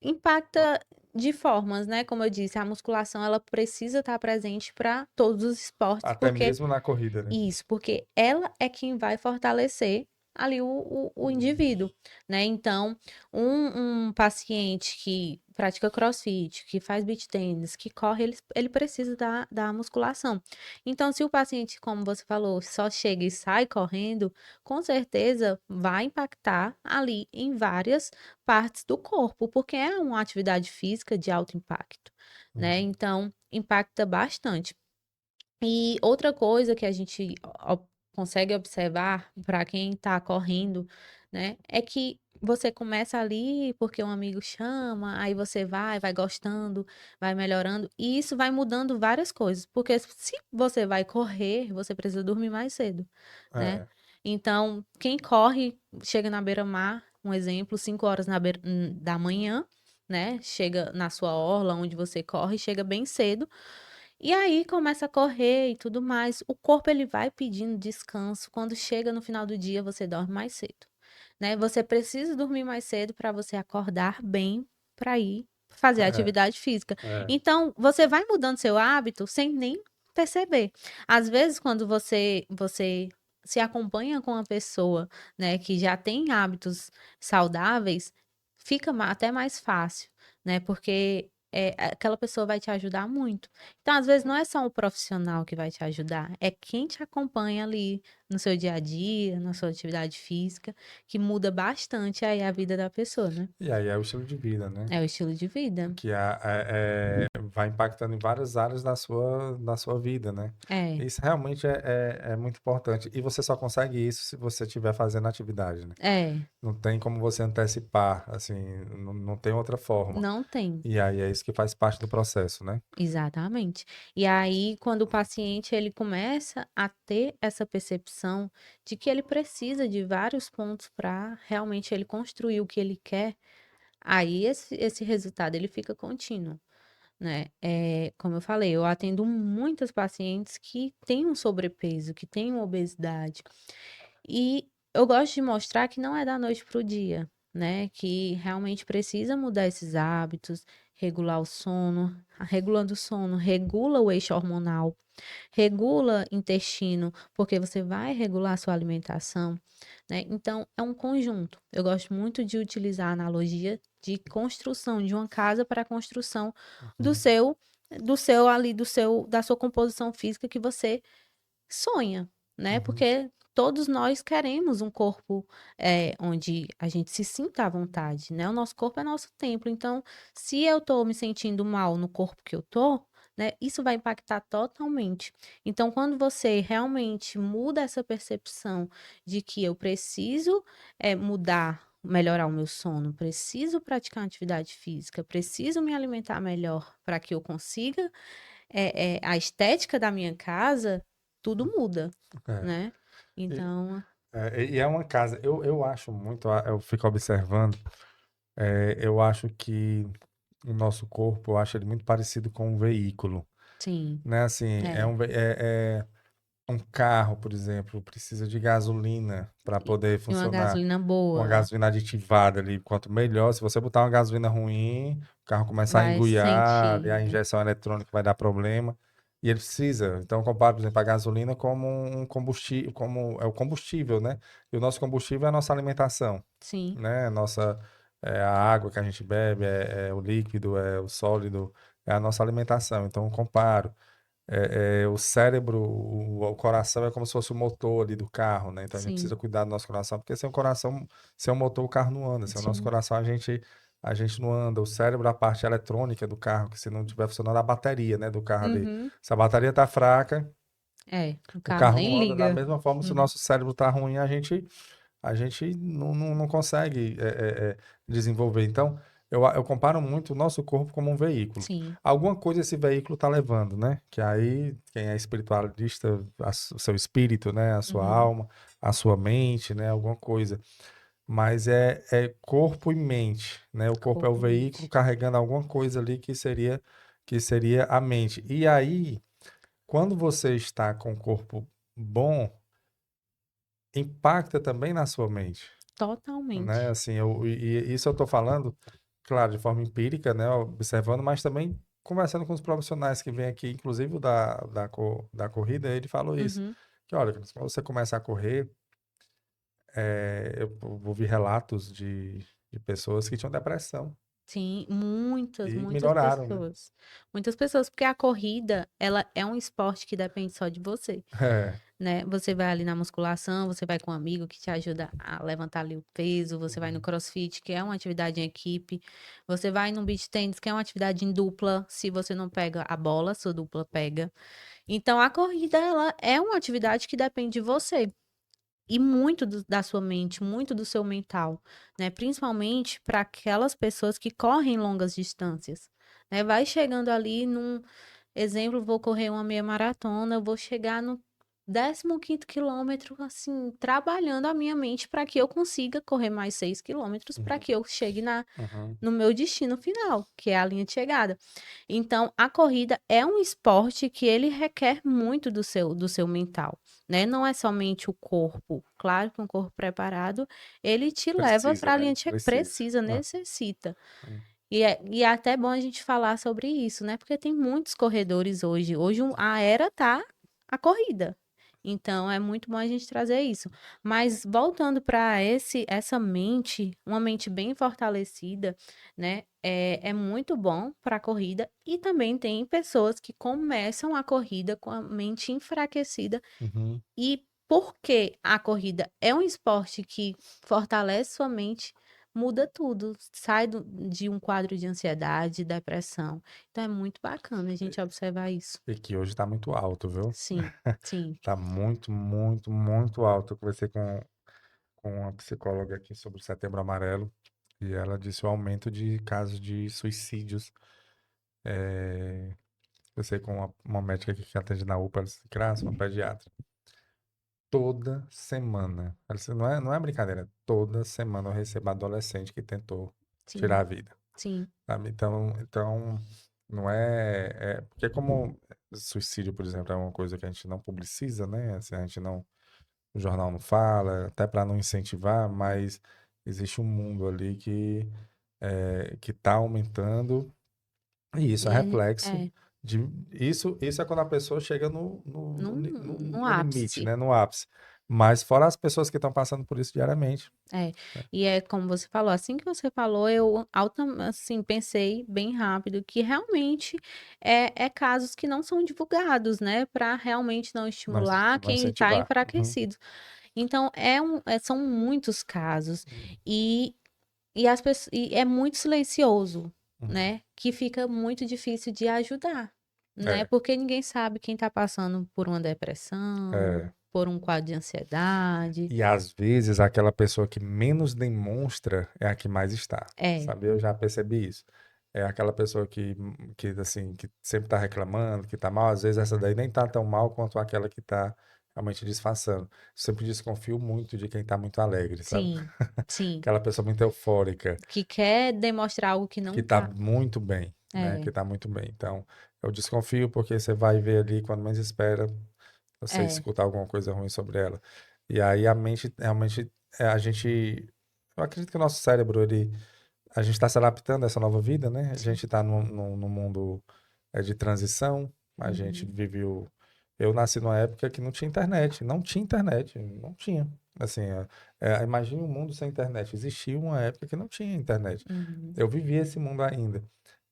Impacta de formas, né? Como eu disse, a musculação ela precisa estar presente para todos os esportes, Até porque mesmo na corrida, né? isso, porque ela é quem vai fortalecer ali o indivíduo, né? Então, um paciente que pratica CrossFit, que faz beach tennis, que corre, ele precisa da musculação. Então, se o paciente, como você falou, só chega e sai correndo, com certeza vai impactar ali em várias partes do corpo, porque é uma atividade física de alto impacto, né? Uhum. Então, impacta bastante. E outra coisa que a gente consegue observar para quem está correndo, né, é que você começa ali porque um amigo chama, aí você vai gostando, vai melhorando, e isso vai mudando várias coisas, porque se você vai correr, você precisa dormir mais cedo, né? É, Então, quem corre, chega na beira-mar, um exemplo, 5 horas da manhã, né? Chega na sua orla onde você corre, chega bem cedo e aí começa a correr e tudo mais. O corpo ele vai pedindo descanso. Quando chega no final do dia, você dorme mais cedo, né? Você precisa dormir mais cedo para você acordar bem para ir fazer é, atividade física. é. Então, você vai mudando seu hábito sem nem perceber. Às vezes, quando você se acompanha com uma pessoa, né, que já tem hábitos saudáveis, fica até mais fácil, né? Porque aquela pessoa vai te ajudar muito. Então, às vezes, não é só o profissional que vai te ajudar, é quem te acompanha ali no seu dia a dia, na sua atividade física, que muda bastante aí a vida da pessoa, né? E aí é o estilo de vida, né? É o estilo de vida. Que vai impactando em várias áreas da sua vida, né? É, Isso realmente é muito importante. E você só consegue isso se você estiver fazendo atividade, né? é, Não tem como você antecipar, assim, não tem outra forma. não tem. E aí é isso que faz parte do processo, né? Exatamente. E aí, quando o paciente ele começa a ter essa percepção de que ele precisa de vários pontos para realmente ele construir o que ele quer, aí esse resultado ele fica contínuo, né? Como eu falei, eu atendo muitas pacientes que têm um sobrepeso, que têm uma obesidade. E eu gosto de mostrar que não é da noite para o dia, né? Que realmente precisa mudar esses hábitos, regular o sono. Regulando o sono, regula o eixo hormonal, regula intestino, porque você vai regular a sua alimentação, né? Então, é um conjunto. Eu gosto muito de utilizar a analogia de construção de uma casa para a construção do Uhum, seu, do seu ali, da sua composição física que você sonha, né? uhum. Porque todos nós queremos um corpo onde a gente se sinta à vontade, né? O nosso corpo é nosso templo. Então, se eu tô me sentindo mal no corpo que eu tô, né? Isso vai impactar totalmente. Então, quando você realmente muda essa percepção de que eu preciso mudar, melhorar o meu sono, preciso praticar atividade física, preciso me alimentar melhor para que eu consiga a estética da minha casa, tudo muda, É. né? E, Então, e é uma casa, eu acho muito, eu fico observando, eu acho que o nosso corpo, eu acho ele muito parecido com um veículo, sim, né? Assim, é. um carro, por exemplo, precisa de gasolina para E, poder e uma funcionar. gasolina Uma boa, gasolina aditivada ali, quanto melhor. Se você botar uma gasolina ruim, o carro começar a vai engoiar, e a sentir. injeção eletrônica vai dar problema. E ele precisa. Então, eu comparo, por exemplo, a gasolina como um combustível, como é o combustível, né? E o nosso combustível é a nossa alimentação, Sim, né? A água que a gente bebe, é o líquido, é o sólido, é a nossa alimentação. Então, eu comparo. O cérebro, o coração é como se fosse o motor ali do carro, né? Então a gente sim, precisa cuidar do nosso coração, porque sem o coração, sem o motor, o carro não anda. Sem o nosso sim. coração, a gente não anda. O cérebro é a parte eletrônica do carro, que se não estiver funcionando, a bateria, né, do carro ali. Uhum. Se a bateria tá fraca, O o carro carro nem não anda. Da liga. mesma forma, se o Uhum. nosso cérebro tá ruim, a gente não consegue desenvolver. Então, eu comparo muito o nosso corpo como um veículo. Sim, Alguma coisa esse veículo está levando, né? Que aí, quem é espiritualista, o seu espírito, né? A sua uhum. alma, a sua mente, né? Alguma coisa. Mas é corpo e mente, né? O corpo é o Corpo e veículo mente. carregando alguma coisa ali que seria a mente. E aí, quando você está com o corpo bom, impacta também na sua mente, né? Totalmente. Assim, isso eu estou falando, claro, de forma empírica, né? Observando, mas também conversando com os profissionais que vêm aqui, inclusive o da corrida, ele falou isso. Uhum. Que, olha, quando você começa a correr, eu ouvi relatos de pessoas que tinham depressão Sim, muitas, e muitas melhoraram, né? pessoas. Muitas pessoas, porque a corrida, ela é um esporte que depende só de você. É. Né? Você vai ali na musculação, você vai com um amigo que te ajuda a levantar ali o peso, você vai no Uhum, CrossFit, que é uma atividade em equipe, você vai no beach tennis, que é uma atividade em dupla, se você não pega a bola, sua dupla pega. Então a corrida ela é uma atividade que depende de você. E muito da sua mente, muito do seu mental, né? Principalmente para aquelas pessoas que correm longas distâncias, né? Vai chegando ali num exemplo, vou correr uma meia maratona, eu vou chegar no 15º quilômetro, assim, trabalhando a minha mente para que eu consiga correr mais 6 quilômetros para uhum, que eu chegue uhum. no meu destino final, que é a linha de chegada. Então, a corrida é um esporte que ele requer muito do seu mental, né? Não é somente o corpo. Claro que um corpo preparado, ele te leva Precisa, para a né? linha de chegada. Precisa. Precisa, Ah, necessita. hum, E é até bom a gente falar sobre isso, né? Porque tem muitos corredores hoje. Hoje a era tá a corrida. Então é muito bom a gente trazer isso. Mas voltando para essa mente, uma mente bem fortalecida, né? É muito bom para a corrida. E também tem pessoas que começam a corrida com a mente enfraquecida uhum. e porque a corrida é um esporte que fortalece sua mente, muda tudo, sai de um quadro de ansiedade, depressão. Então é muito bacana a gente observar isso. E que hoje tá muito alto, viu? Sim, sim, Tá muito, muito, muito alto. Eu conversei com uma psicóloga aqui sobre o Setembro Amarelo e ela disse o aumento de casos de suicídios. Eu sei com uma médica aqui que atende na UPA, ela disse, Graça, uma pediatra. Toda semana, ela disse, não é brincadeira, toda semana eu recebo adolescente que tentou tirar sim, a vida, sim, sabe? Então não porque como suicídio, por exemplo, é uma coisa que a gente não publiciza, né? Assim, a gente não, o jornal não fala, até para não incentivar, mas existe um mundo ali que está aumentando e isso é e reflexo é de isso é quando a pessoa chega num no limite, ápice. né? No ápice. Mas fora as pessoas que estão passando por isso diariamente. É, e é como você falou, assim que você falou, eu assim, pensei bem rápido que realmente é casos que não são divulgados, né, para realmente não Não, estimular não quem está incentivar. Uhum, enfraquecido. Então são muitos casos uhum, e, as pessoas, e é muito silencioso, uhum. né, que fica muito difícil de ajudar, né, É, porque ninguém sabe quem está passando por uma é. depressão, por um quadro de ansiedade. E às vezes aquela pessoa que menos demonstra é a que mais está, É, sabe? Eu já percebi isso. É aquela pessoa que assim, que sempre tá reclamando, que tá mal, às vezes essa daí nem tá tão mal quanto aquela que tá realmente disfarçando. Sempre desconfio muito de quem tá muito alegre, sabe? sim, sim. Aquela pessoa muito eufórica, Que quer demonstrar algo que que não tá tá. muito bem, né? É, Que tá muito bem. Então, eu desconfio porque você vai ver ali quando menos espera, você é, escutar alguma coisa ruim sobre ela. E aí a mente, realmente, a gente, eu acredito que o nosso cérebro, a gente está se adaptando a essa nova vida, né? A sim. gente está num mundo de transição, a gente Uhum, viveu, eu nasci numa época que não tinha internet, não tinha. Assim, imagine um mundo sem internet. Existia uma época que não tinha internet. uhum, Eu vivi esse mundo ainda.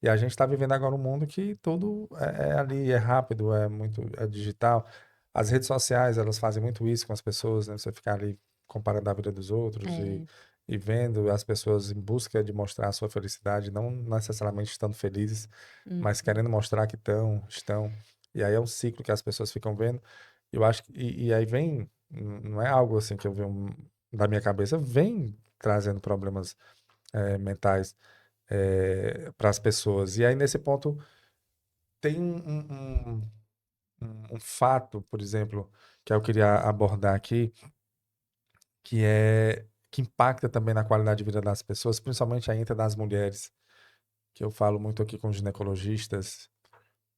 E a gente está vivendo agora um mundo que tudo é ali, é rápido, é digital. As redes sociais, elas fazem muito isso com as pessoas, né? Você ficar ali comparando a vida dos outros é, e vendo as pessoas em busca de mostrar a sua felicidade, não necessariamente estando felizes, mas uhum, querendo mostrar que estão. E aí é um ciclo que as pessoas ficam vendo. Eu acho que, e aí vem, não é algo assim que eu venho da minha cabeça, vem trazendo problemas mentais para as pessoas. E aí, nesse ponto, tem um fato, por exemplo, que eu queria abordar aqui, que impacta também na qualidade de vida das pessoas, principalmente ainda das mulheres, que eu falo muito aqui com ginecologistas,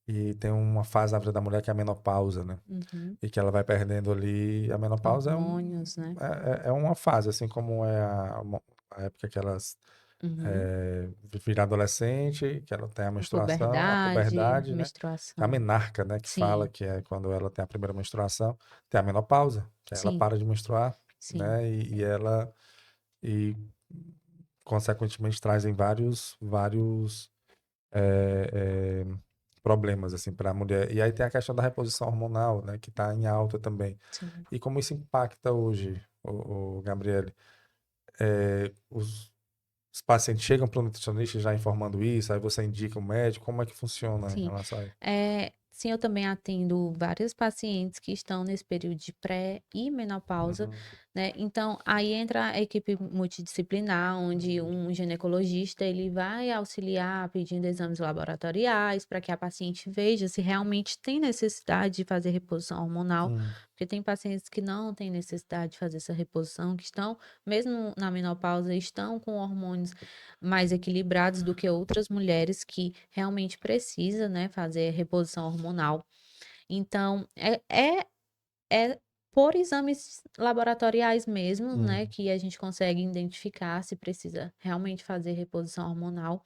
e tem uma fase da vida da mulher que é a menopausa, né? uhum. E que ela vai perdendo ali. A menopausa Hormônios, né? é uma fase, assim como é a época que elas Uhum. vira adolescente, que ela tem a A menstruação, a puberdade, puberdade, né? A menstruação. menarca, né? Que fala Sim, que é quando ela tem a primeira menstruação, tem a menopausa, que ela sim, para de menstruar, sim. né? E consequentemente trazem vários é, é, problemas assim para a mulher. E aí tem a questão da reposição hormonal, né? Que está em alta também. Sim. E como isso impacta hoje, o Gabriele? Os pacientes chegam para o nutricionista já informando isso, aí você indica o médico, como é que funciona em Sim. relação a isso? Sim, eu também atendo vários pacientes que estão nesse período de pré e menopausa, Uhum, né? Então, aí entra a equipe multidisciplinar, onde uhum, um ginecologista ele vai auxiliar pedindo exames laboratoriais para que a paciente veja se realmente tem necessidade de fazer reposição hormonal, uhum, porque tem pacientes que não têm necessidade de fazer essa reposição, que estão, mesmo na menopausa, estão com hormônios mais equilibrados do que outras mulheres que realmente precisa, né, fazer reposição hormonal. Então, é por exames laboratoriais mesmo, né, uhum, que a gente consegue identificar se precisa realmente fazer reposição hormonal.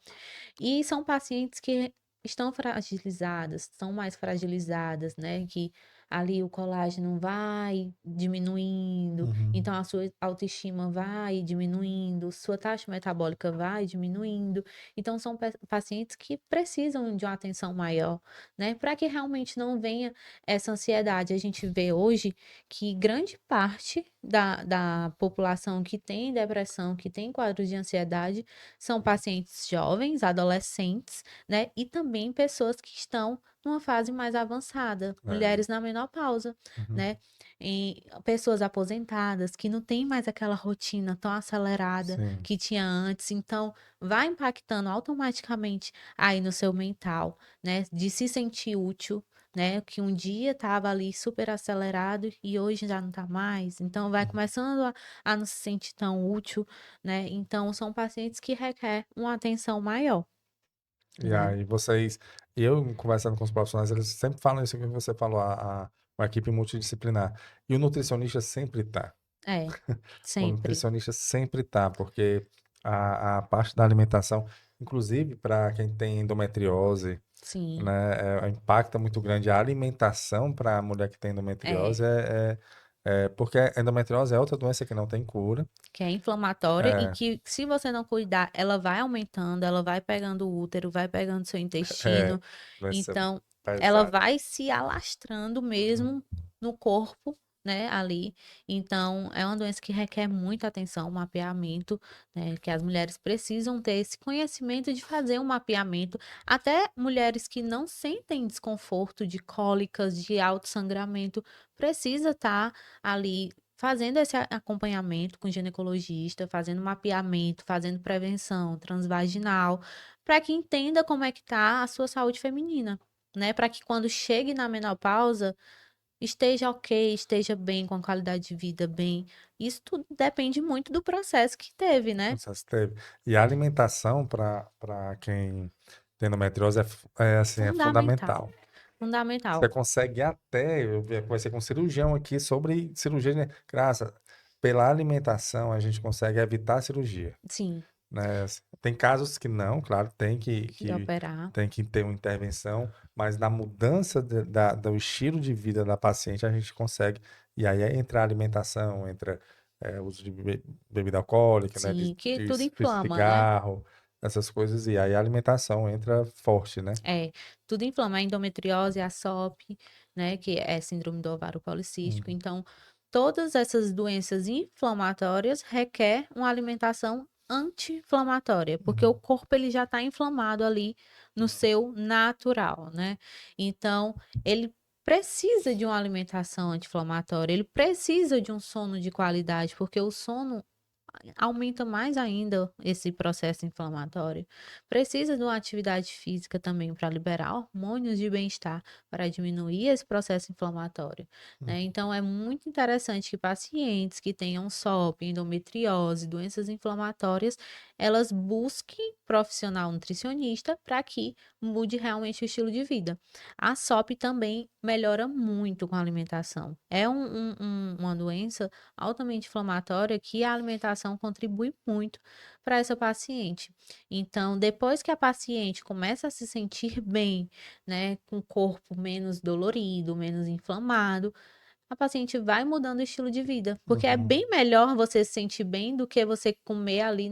E são pacientes que estão fragilizadas, são mais fragilizadas, né, que ali o colágeno vai diminuindo, Uhum. então a sua autoestima vai diminuindo, sua taxa metabólica vai diminuindo. Então são pacientes que precisam de uma atenção maior, né, para que realmente não venha essa ansiedade. A gente vê hoje que grande parte da população que tem depressão, que tem quadros de ansiedade, são pacientes jovens, adolescentes, né? E também pessoas que estão numa fase mais avançada, É. mulheres na menopausa, Uhum. né? E pessoas aposentadas que não têm mais aquela rotina tão acelerada Sim. que tinha antes, então vai impactando automaticamente aí no seu mental, né? De se sentir útil, né? Que um dia estava ali super acelerado e hoje já não está mais. Então vai começando a não se sentir tão útil, né? Então são pacientes que requer uma atenção maior, E né? aí vocês, eu conversando com os profissionais, eles sempre falam isso que você falou, uma equipe multidisciplinar. E o nutricionista sempre está. É, O sempre. nutricionista sempre está, porque a parte da alimentação, inclusive para quem tem endometriose, Sim, né, impacta muito grande. A alimentação para a mulher que tem é. endometriose porque a endometriose é outra doença que não tem cura. Que é inflamatória e É, que, se você não cuidar, ela vai aumentando, ela vai pegando o útero, vai pegando seu é intestino. doença Então, ela pesada. vai se alastrando mesmo no corpo, né, ali. Então, é uma doença que requer muita atenção, mapeamento, né, que as mulheres precisam ter esse conhecimento de fazer um mapeamento. Até mulheres que não sentem desconforto de cólicas, de alto sangramento, precisa estar ali fazendo esse acompanhamento com o ginecologista, fazendo mapeamento, fazendo prevenção transvaginal, para que entenda como é que tá a sua saúde feminina, né? Para que quando chegue na menopausa esteja ok, esteja bem, com a qualidade de vida bem. Isso tudo depende muito do processo que teve, né? Processo teve. E a alimentação para quem tem endometriose assim, é Fundamental, fundamental. Você fundamental. consegue até, conversei com um cirurgião aqui sobre cirurgia, né? Graças, pela alimentação a gente consegue evitar a cirurgia, Sim, né? Tem casos que não, claro, que operar. tem que ter uma intervenção, mas na mudança do estilo de vida da paciente a gente consegue, e aí entra a alimentação, entra uso de bebida alcoólica, né? Sim, que De tudo inflama, né? cigarro, essas coisas, e aí a alimentação entra forte, né? É, tudo inflama, a endometriose, a SOP, né, que é síndrome do ovário policístico. Uhum, Então, todas essas doenças inflamatórias requer uma alimentação anti-inflamatória, porque o uhum, corpo ele já está inflamado ali no seu natural, né? Então, ele precisa de uma alimentação anti-inflamatória, ele precisa de um sono de qualidade, porque o sono aumenta mais ainda esse processo inflamatório. Precisa de uma atividade física também para liberar hormônios de bem-estar, para diminuir esse processo inflamatório, uhum. né? Então, é muito interessante que pacientes que tenham SOP, endometriose, doenças inflamatórias, elas busquem profissional nutricionista para que mude realmente o estilo de vida. A SOP também melhora muito com a alimentação. É uma doença altamente inflamatória que a alimentação contribui muito para essa paciente. Então, depois que a paciente começa a se sentir bem, né, com o corpo menos dolorido, menos inflamado, a paciente vai mudando o estilo de vida, porque é Uhum. bem melhor você se sentir bem do que você comer ali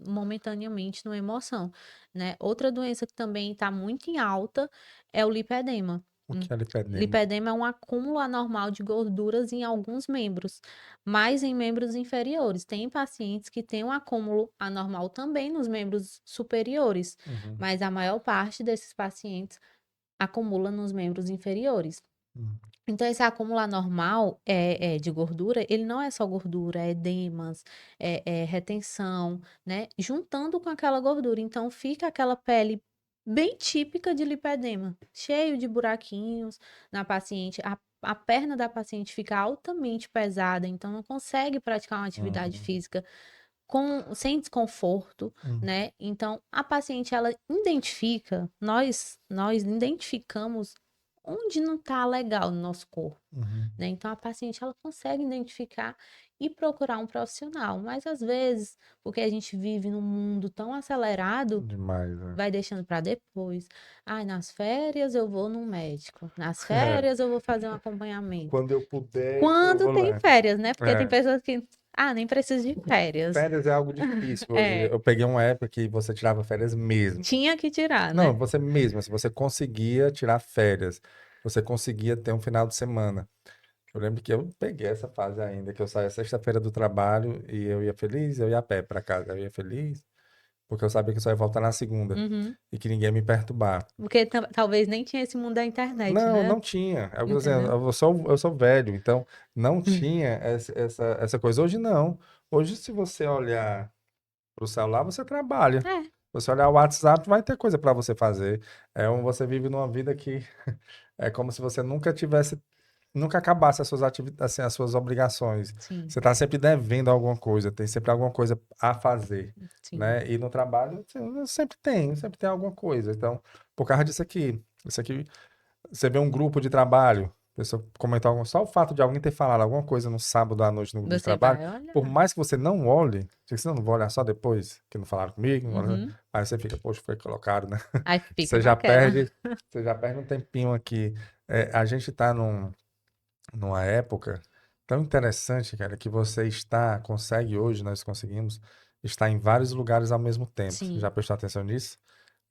momentaneamente numa emoção, né? Outra doença que também está muito em alta é o lipedema. O Hum, que é lipedema? Lipedema é um acúmulo anormal de gorduras em alguns membros, mas em membros inferiores. Tem pacientes que têm um acúmulo anormal também nos membros superiores, Uhum. mas a maior parte desses pacientes acumula nos membros inferiores. Uhum. Então, esse acúmulo anormal de gordura, ele não é só gordura, é edemas, é retenção, né? Juntando com aquela gordura. Então, fica aquela pele bem típica de lipedema, cheio de buraquinhos na paciente. A perna da paciente fica altamente pesada, então não consegue praticar uma atividade Uhum. física sem desconforto, Uhum. né? Então, a paciente, ela identifica, nós identificamos onde não tá legal no nosso corpo, Uhum. né? Então a paciente ela consegue identificar e procurar um profissional, mas às vezes, porque a gente vive num mundo tão acelerado, Demais, né? vai deixando para depois. Ai, nas férias eu vou num médico, nas É, férias eu vou fazer um acompanhamento. quando eu puder, eu Quando vou tem lá. férias, né? Porque tem É, pessoas que, nem preciso de férias. férias é algo difícil. É, Eu peguei uma época que você tirava férias mesmo. tinha que tirar, Não, né? você mesmo, se você conseguia tirar férias, você conseguia ter um final de semana. Eu lembro que eu peguei essa fase ainda, que eu saía sexta-feira do trabalho e eu ia feliz, eu ia a pé para casa, eu ia feliz, porque eu sabia que eu só ia voltar na segunda Uhum. e que ninguém ia me perturbar. Porque talvez nem tinha esse mundo da internet, Não, né? não tinha. É o que eu tô dizendo, Entendeu? eu sou velho, então não Hum. tinha essa coisa. Hoje não. Hoje, se você olhar para o celular, você trabalha. É, Você olhar o WhatsApp, vai ter coisa para você fazer. Você vive numa vida que é como se você nunca acabasse as suas atividades, assim, as suas obrigações. sim, Você está sempre devendo alguma coisa, tem sempre alguma coisa a fazer, sim. né? E no trabalho, assim, sempre tem alguma coisa. Então, por causa isso aqui, você vê um grupo de trabalho, a pessoa comentar só o fato de alguém ter falado alguma coisa no sábado à noite no grupo de Você trabalho, vai por olhar. mais que você não olhe, você não vou olhar só depois que não falaram comigo, Uhum. aí você fica, poxa, foi colocado, né? Aí fica Você já naquela. perde, você já perde um tempinho aqui. A gente está numa época tão interessante, cara, que consegue hoje, nós conseguimos estar em vários lugares ao mesmo tempo. Você já Sim, prestou atenção nisso?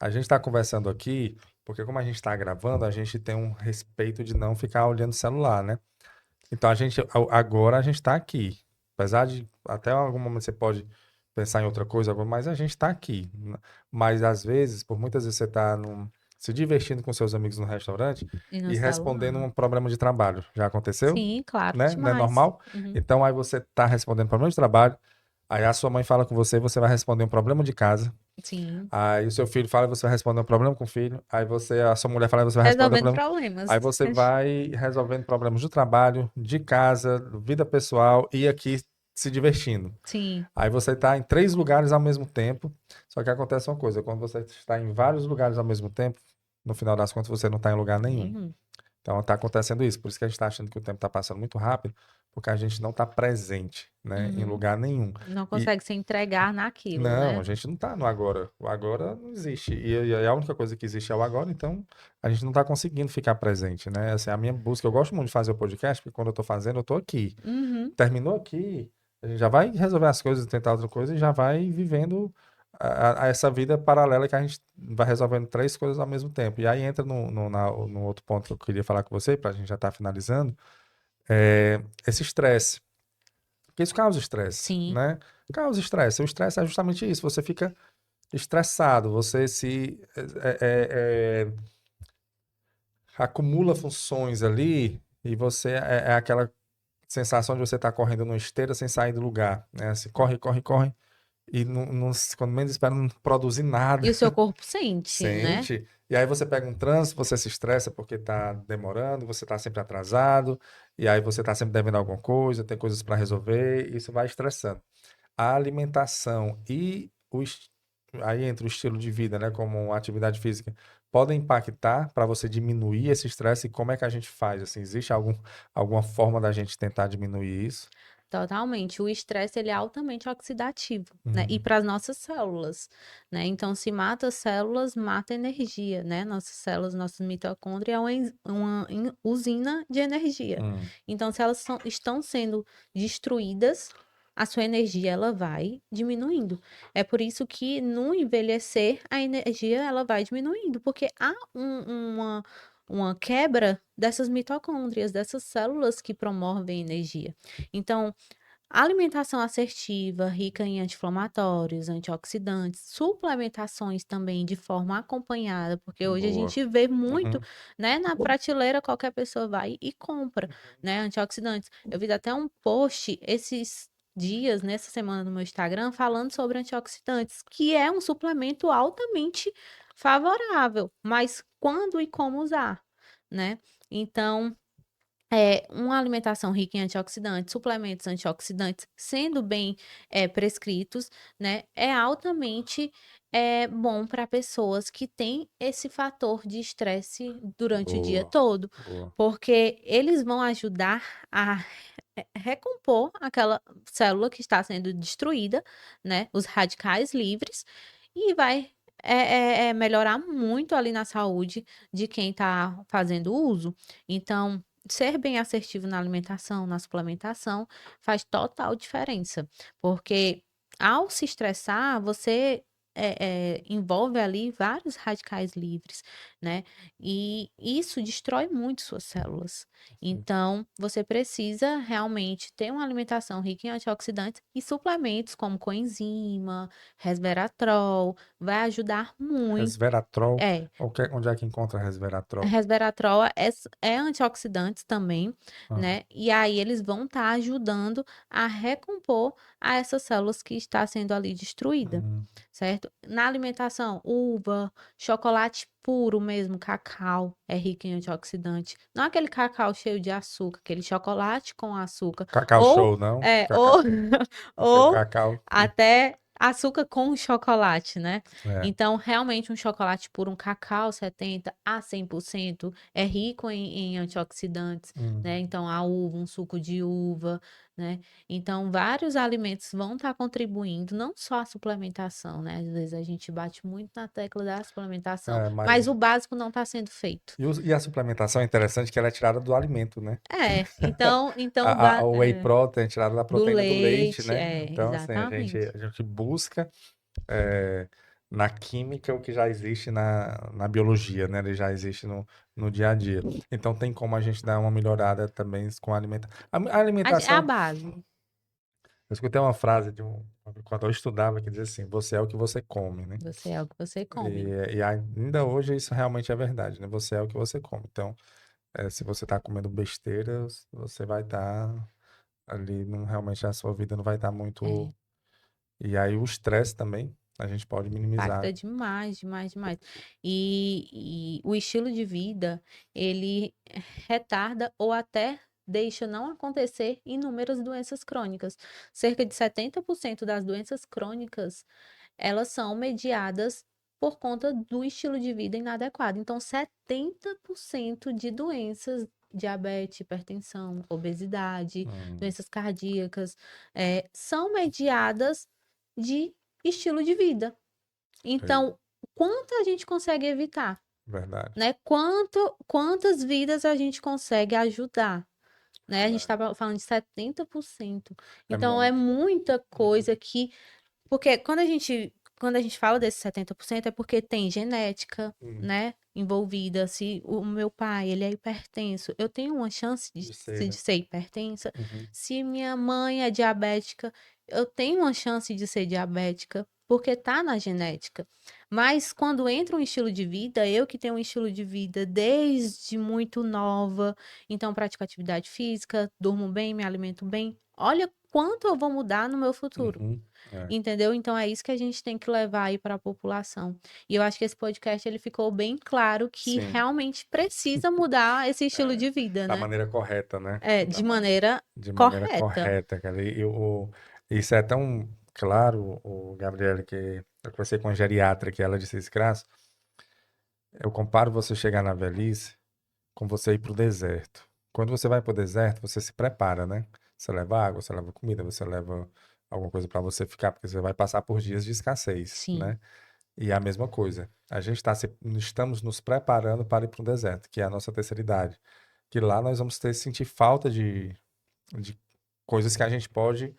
A gente está conversando aqui, porque como a gente está gravando, a gente tem um respeito de não ficar olhando o celular, né? Então agora a gente está aqui. Apesar de até algum momento você pode pensar em outra coisa, mas a gente está aqui. Mas às vezes, por muitas vezes você está se divertindo com seus amigos no restaurante e no e respondendo celular. um problema de trabalho. Já aconteceu? Sim, claro, Né? Não é demais. normal? Uhum. Então aí você está respondendo problema de trabalho, aí a sua mãe fala com você, você vai responder um problema de casa. Sim. Aí o seu filho fala e você vai responder um problema com o filho. A sua mulher fala e você vai responder um Resolvendo problema. problemas. Aí você vai resolvendo problemas do trabalho, de casa, vida pessoal e aqui se divertindo. Sim. Aí você está em 3 lugares ao mesmo tempo. Só que acontece uma coisa, quando você está em vários lugares ao mesmo tempo, no final das contas você não está em lugar nenhum. Uhum. Então está acontecendo isso. Por isso que a gente está achando que o tempo está passando muito rápido, porque a gente não está presente, né, em Uhum. lugar nenhum. Não E consegue se entregar naquilo, não, a né? gente não tá no agora. O agora não existe. E a única coisa que existe é o agora, então a gente não tá conseguindo ficar presente, né? Assim, a minha busca, eu gosto muito de fazer o podcast, porque quando eu tô fazendo, eu tô aqui. Uhum. Terminou aqui, a gente já vai resolver as coisas, tentar outra coisa e já vai vivendo a essa vida paralela que a gente vai resolvendo 3 coisas ao mesmo tempo. E aí entra no outro ponto que eu queria falar com você, pra gente já estar finalizando, esse estresse. Porque isso causa estresse, Sim. né? Causa estresse. O estresse é justamente isso. Você fica estressado, você se acumula funções ali e você é aquela sensação de você estar correndo numa esteira sem sair do lugar, né? Assim, corre, corre, corre e quando menos espera não produzir nada, E o seu corpo sente, né? sente. E aí você pega um trânsito, você se estressa porque está demorando, você está sempre atrasado, e aí você está sempre devendo alguma coisa, tem coisas para resolver, e isso vai estressando. A alimentação e aí entra o estilo de vida, né, como atividade física, podem impactar para você diminuir esse estresse e como é que a gente faz? Assim, existe alguma forma da gente tentar diminuir isso? Totalmente. O estresse, ele é altamente oxidativo, né? E Hum, para as nossas células, né? Então, se mata as células, mata energia, né? Nossas células, nossas mitocôndrias é uma usina de energia. hum, Então, se elas estão sendo destruídas, a sua energia, ela vai diminuindo. É por isso que no envelhecer, a energia, ela vai diminuindo, porque há uma quebra dessas mitocôndrias, dessas células que promovem energia. Então, alimentação assertiva, rica em anti-inflamatórios, antioxidantes, suplementações também de forma acompanhada, porque hoje a boa. gente vê muito, Uhum, né, na prateleira qualquer pessoa vai e compra, né, antioxidantes. Eu vi até um post esses dias, nessa semana no meu Instagram, falando sobre antioxidantes, que é um suplemento altamente favorável, mas quando e como usar, né? Então, Uma alimentação rica em antioxidantes, suplementos antioxidantes, sendo bem prescritos, né, é altamente bom para pessoas que têm esse fator de estresse durante o dia Boa, todo, boa. porque eles vão ajudar a recompor aquela célula que está sendo destruída, né, os radicais livres, e vai melhorar muito ali na saúde de quem está fazendo uso. Então, ser bem assertivo na alimentação, na suplementação, faz total diferença, porque ao se estressar, você envolve ali vários radicais livres, né? E isso destrói muito suas células. Então, você precisa realmente ter uma alimentação rica em antioxidantes e suplementos como coenzima, resveratrol, vai ajudar muito. Resveratrol. É, Onde é que encontra resveratrol? resveratrol é antioxidante também, Ah, né? E aí eles vão estar ajudando a recompor a essas células que está sendo ali destruída, hum. certo? Na alimentação, uva, chocolate puro mesmo, cacau, é rico em antioxidante. Não aquele cacau cheio de açúcar, aquele chocolate com açúcar. Cacau Ou, Show, não? é, ou, Cacau. Tem o ou cacau. até açúcar com chocolate, né? É. Então, realmente, um chocolate puro, um cacau 70 a 100% é rico em antioxidantes, né? Hum. Então, a uva, um suco de uva, né? Então, vários alimentos vão estar contribuindo, não só a suplementação, né? Às vezes a gente bate muito na tecla da suplementação, É, mas mas o básico não está sendo feito. e a suplementação é interessante que ela é tirada do alimento, né? Então, O whey protein é tirada da do proteína do leite, leite, né? Então, assim, exatamente. a gente busca é, na química o que já existe na biologia, né? Ele já existe no dia a dia. Então, tem como a gente dar uma melhorada também com a alimentação. A É a alimentação, base. eu escutei uma frase quando eu estudava que dizia assim, você é o que você come, né? Você é o que você come. E ainda hoje isso realmente é verdade, né? Você é o que você come. Então, se você está comendo besteira, você vai estar ali, não, realmente a sua vida não vai estar muito. É. E aí o estresse também, a gente pode minimizar. Impacta demais, demais, demais. E o estilo de vida, ele retarda ou até deixa não acontecer inúmeras doenças crônicas. Cerca de 70% das doenças crônicas, elas são mediadas por conta do estilo de vida inadequado. Então, 70% de doenças, diabetes, hipertensão, obesidade, Hum, doenças cardíacas, são mediadas de estilo de vida. é Então, quanto a gente consegue evitar, verdade, né? Quantas vidas a gente consegue ajudar, né? A gente verdade. estava falando de 70%. É Então, é muito. muita Uhum, coisa que... Porque quando a gente fala desses 70% é porque tem genética, uhum. né? Envolvida. Se o meu pai, ele é hipertenso, eu tenho uma chance de, De ser, de né? ser hipertensa. Uhum, Se minha mãe é diabética, eu tenho uma chance de ser diabética, porque tá na genética. Mas quando entra um estilo de vida, eu que tenho um estilo de vida desde muito nova, então pratico atividade física, durmo bem, me alimento bem, olha quanto eu vou mudar no meu futuro. uhum, é. Entendeu? Então é isso que a gente tem que levar aí para a população. E eu acho que esse podcast ele ficou bem claro que Sim, realmente precisa mudar esse estilo é, de vida, da né? maneira correta, né? De maneira De maneira correta. correta, cara. Isso é tão claro, o Gabriel, que eu conversei com a geriatra que ela disse isso, Crasso, eu comparo você chegar na velhice com você ir para o deserto. Quando você vai para o deserto, você se prepara, né? Você leva água, você leva comida, você leva alguma coisa para você ficar, porque você vai passar por dias de escassez, Sim. né? E é a mesma coisa. A gente estamos nos preparando para ir para o deserto, que é a nossa terceira idade. Que lá nós vamos ter sentir falta de coisas que a gente pode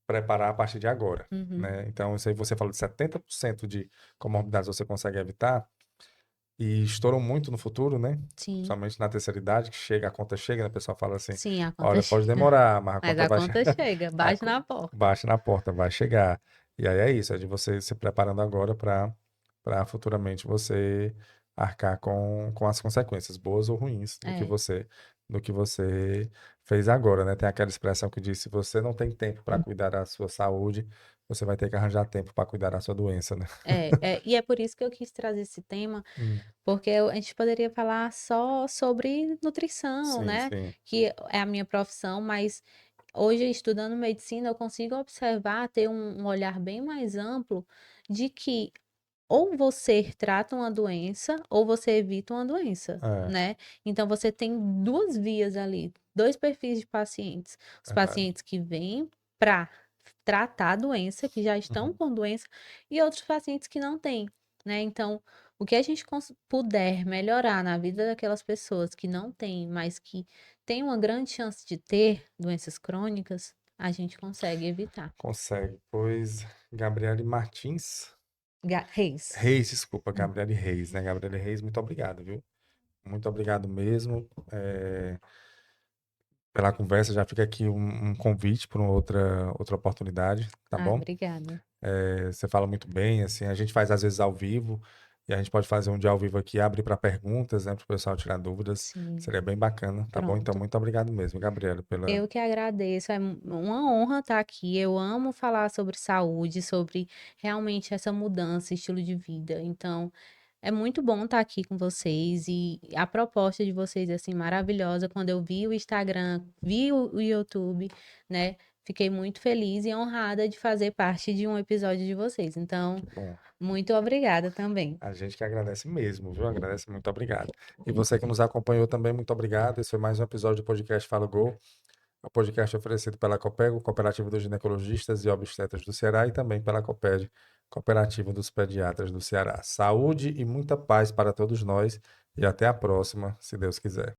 preparar a partir de agora, Uhum. né? Então, isso aí você falou de 70% de comorbidades você consegue evitar e estouram muito no futuro, né? Sim. Principalmente na terceira idade, que chega, a conta chega, né? O pessoal fala assim, Sim, a conta olha, pode chega. demorar, mas a Mas conta a vai conta chega, a bate co- na porta. bate na porta, vai chegar. E aí é isso, é de você se preparando agora para futuramente você arcar com as consequências, boas ou ruins, do que É. você do que você fez agora, né? Tem aquela expressão que diz, se você não tem tempo para cuidar da sua saúde, você vai ter que arranjar tempo para cuidar da sua doença, né? E é por isso que eu quis trazer esse tema, Hum, porque a gente poderia falar só sobre nutrição, sim, né? sim. Que é a minha profissão, mas hoje, estudando medicina, eu consigo observar, ter um olhar bem mais amplo de que ou você trata uma doença ou você evita uma doença, É, né? Então você tem duas vias ali, dois perfis de pacientes. Os verdade. pacientes que vêm para tratar a doença, que já estão Uhum. com doença, e outros pacientes que não têm, né? Então, o que a gente puder melhorar na vida daquelas pessoas que não têm, mas que têm uma grande chance de ter doenças crônicas, a gente consegue evitar. Consegue. Pois, Gabriele Martins, Reis. Reis, desculpa, Gabriele Reis, né? Gabriele Reis, muito obrigado, viu? Muito obrigado mesmo, pela conversa. Já fica aqui um convite para uma outra oportunidade, tá Ah, bom? obrigada. Você fala muito bem, assim, a gente faz às vezes ao vivo, e a gente pode fazer um dia ao vivo aqui, abre para perguntas, né, para o pessoal tirar dúvidas. Sim, Seria bem bacana, tá bom? Então, pronto. muito obrigado mesmo, Gabriela, pela. Eu que agradeço, é uma honra estar aqui. Eu amo falar sobre saúde, sobre realmente essa mudança, estilo de vida. Então, é muito bom estar aqui com vocês e a proposta de vocês é assim maravilhosa. Quando eu vi o Instagram, vi o YouTube, né? Fiquei muito feliz e honrada de fazer parte de um episódio de vocês. Então, Que bom. muito obrigada também. A gente que agradece mesmo, viu? Agradece, muito obrigado. E você que nos acompanhou também, muito obrigado. Esse foi mais um episódio do podcast Fala Gol. O podcast é oferecido pela Copego, Cooperativa dos Ginecologistas e Obstetras do Ceará, e também pela Coped, Cooperativa dos Pediatras do Ceará. Saúde e muita paz para todos nós, e até a próxima, se Deus quiser.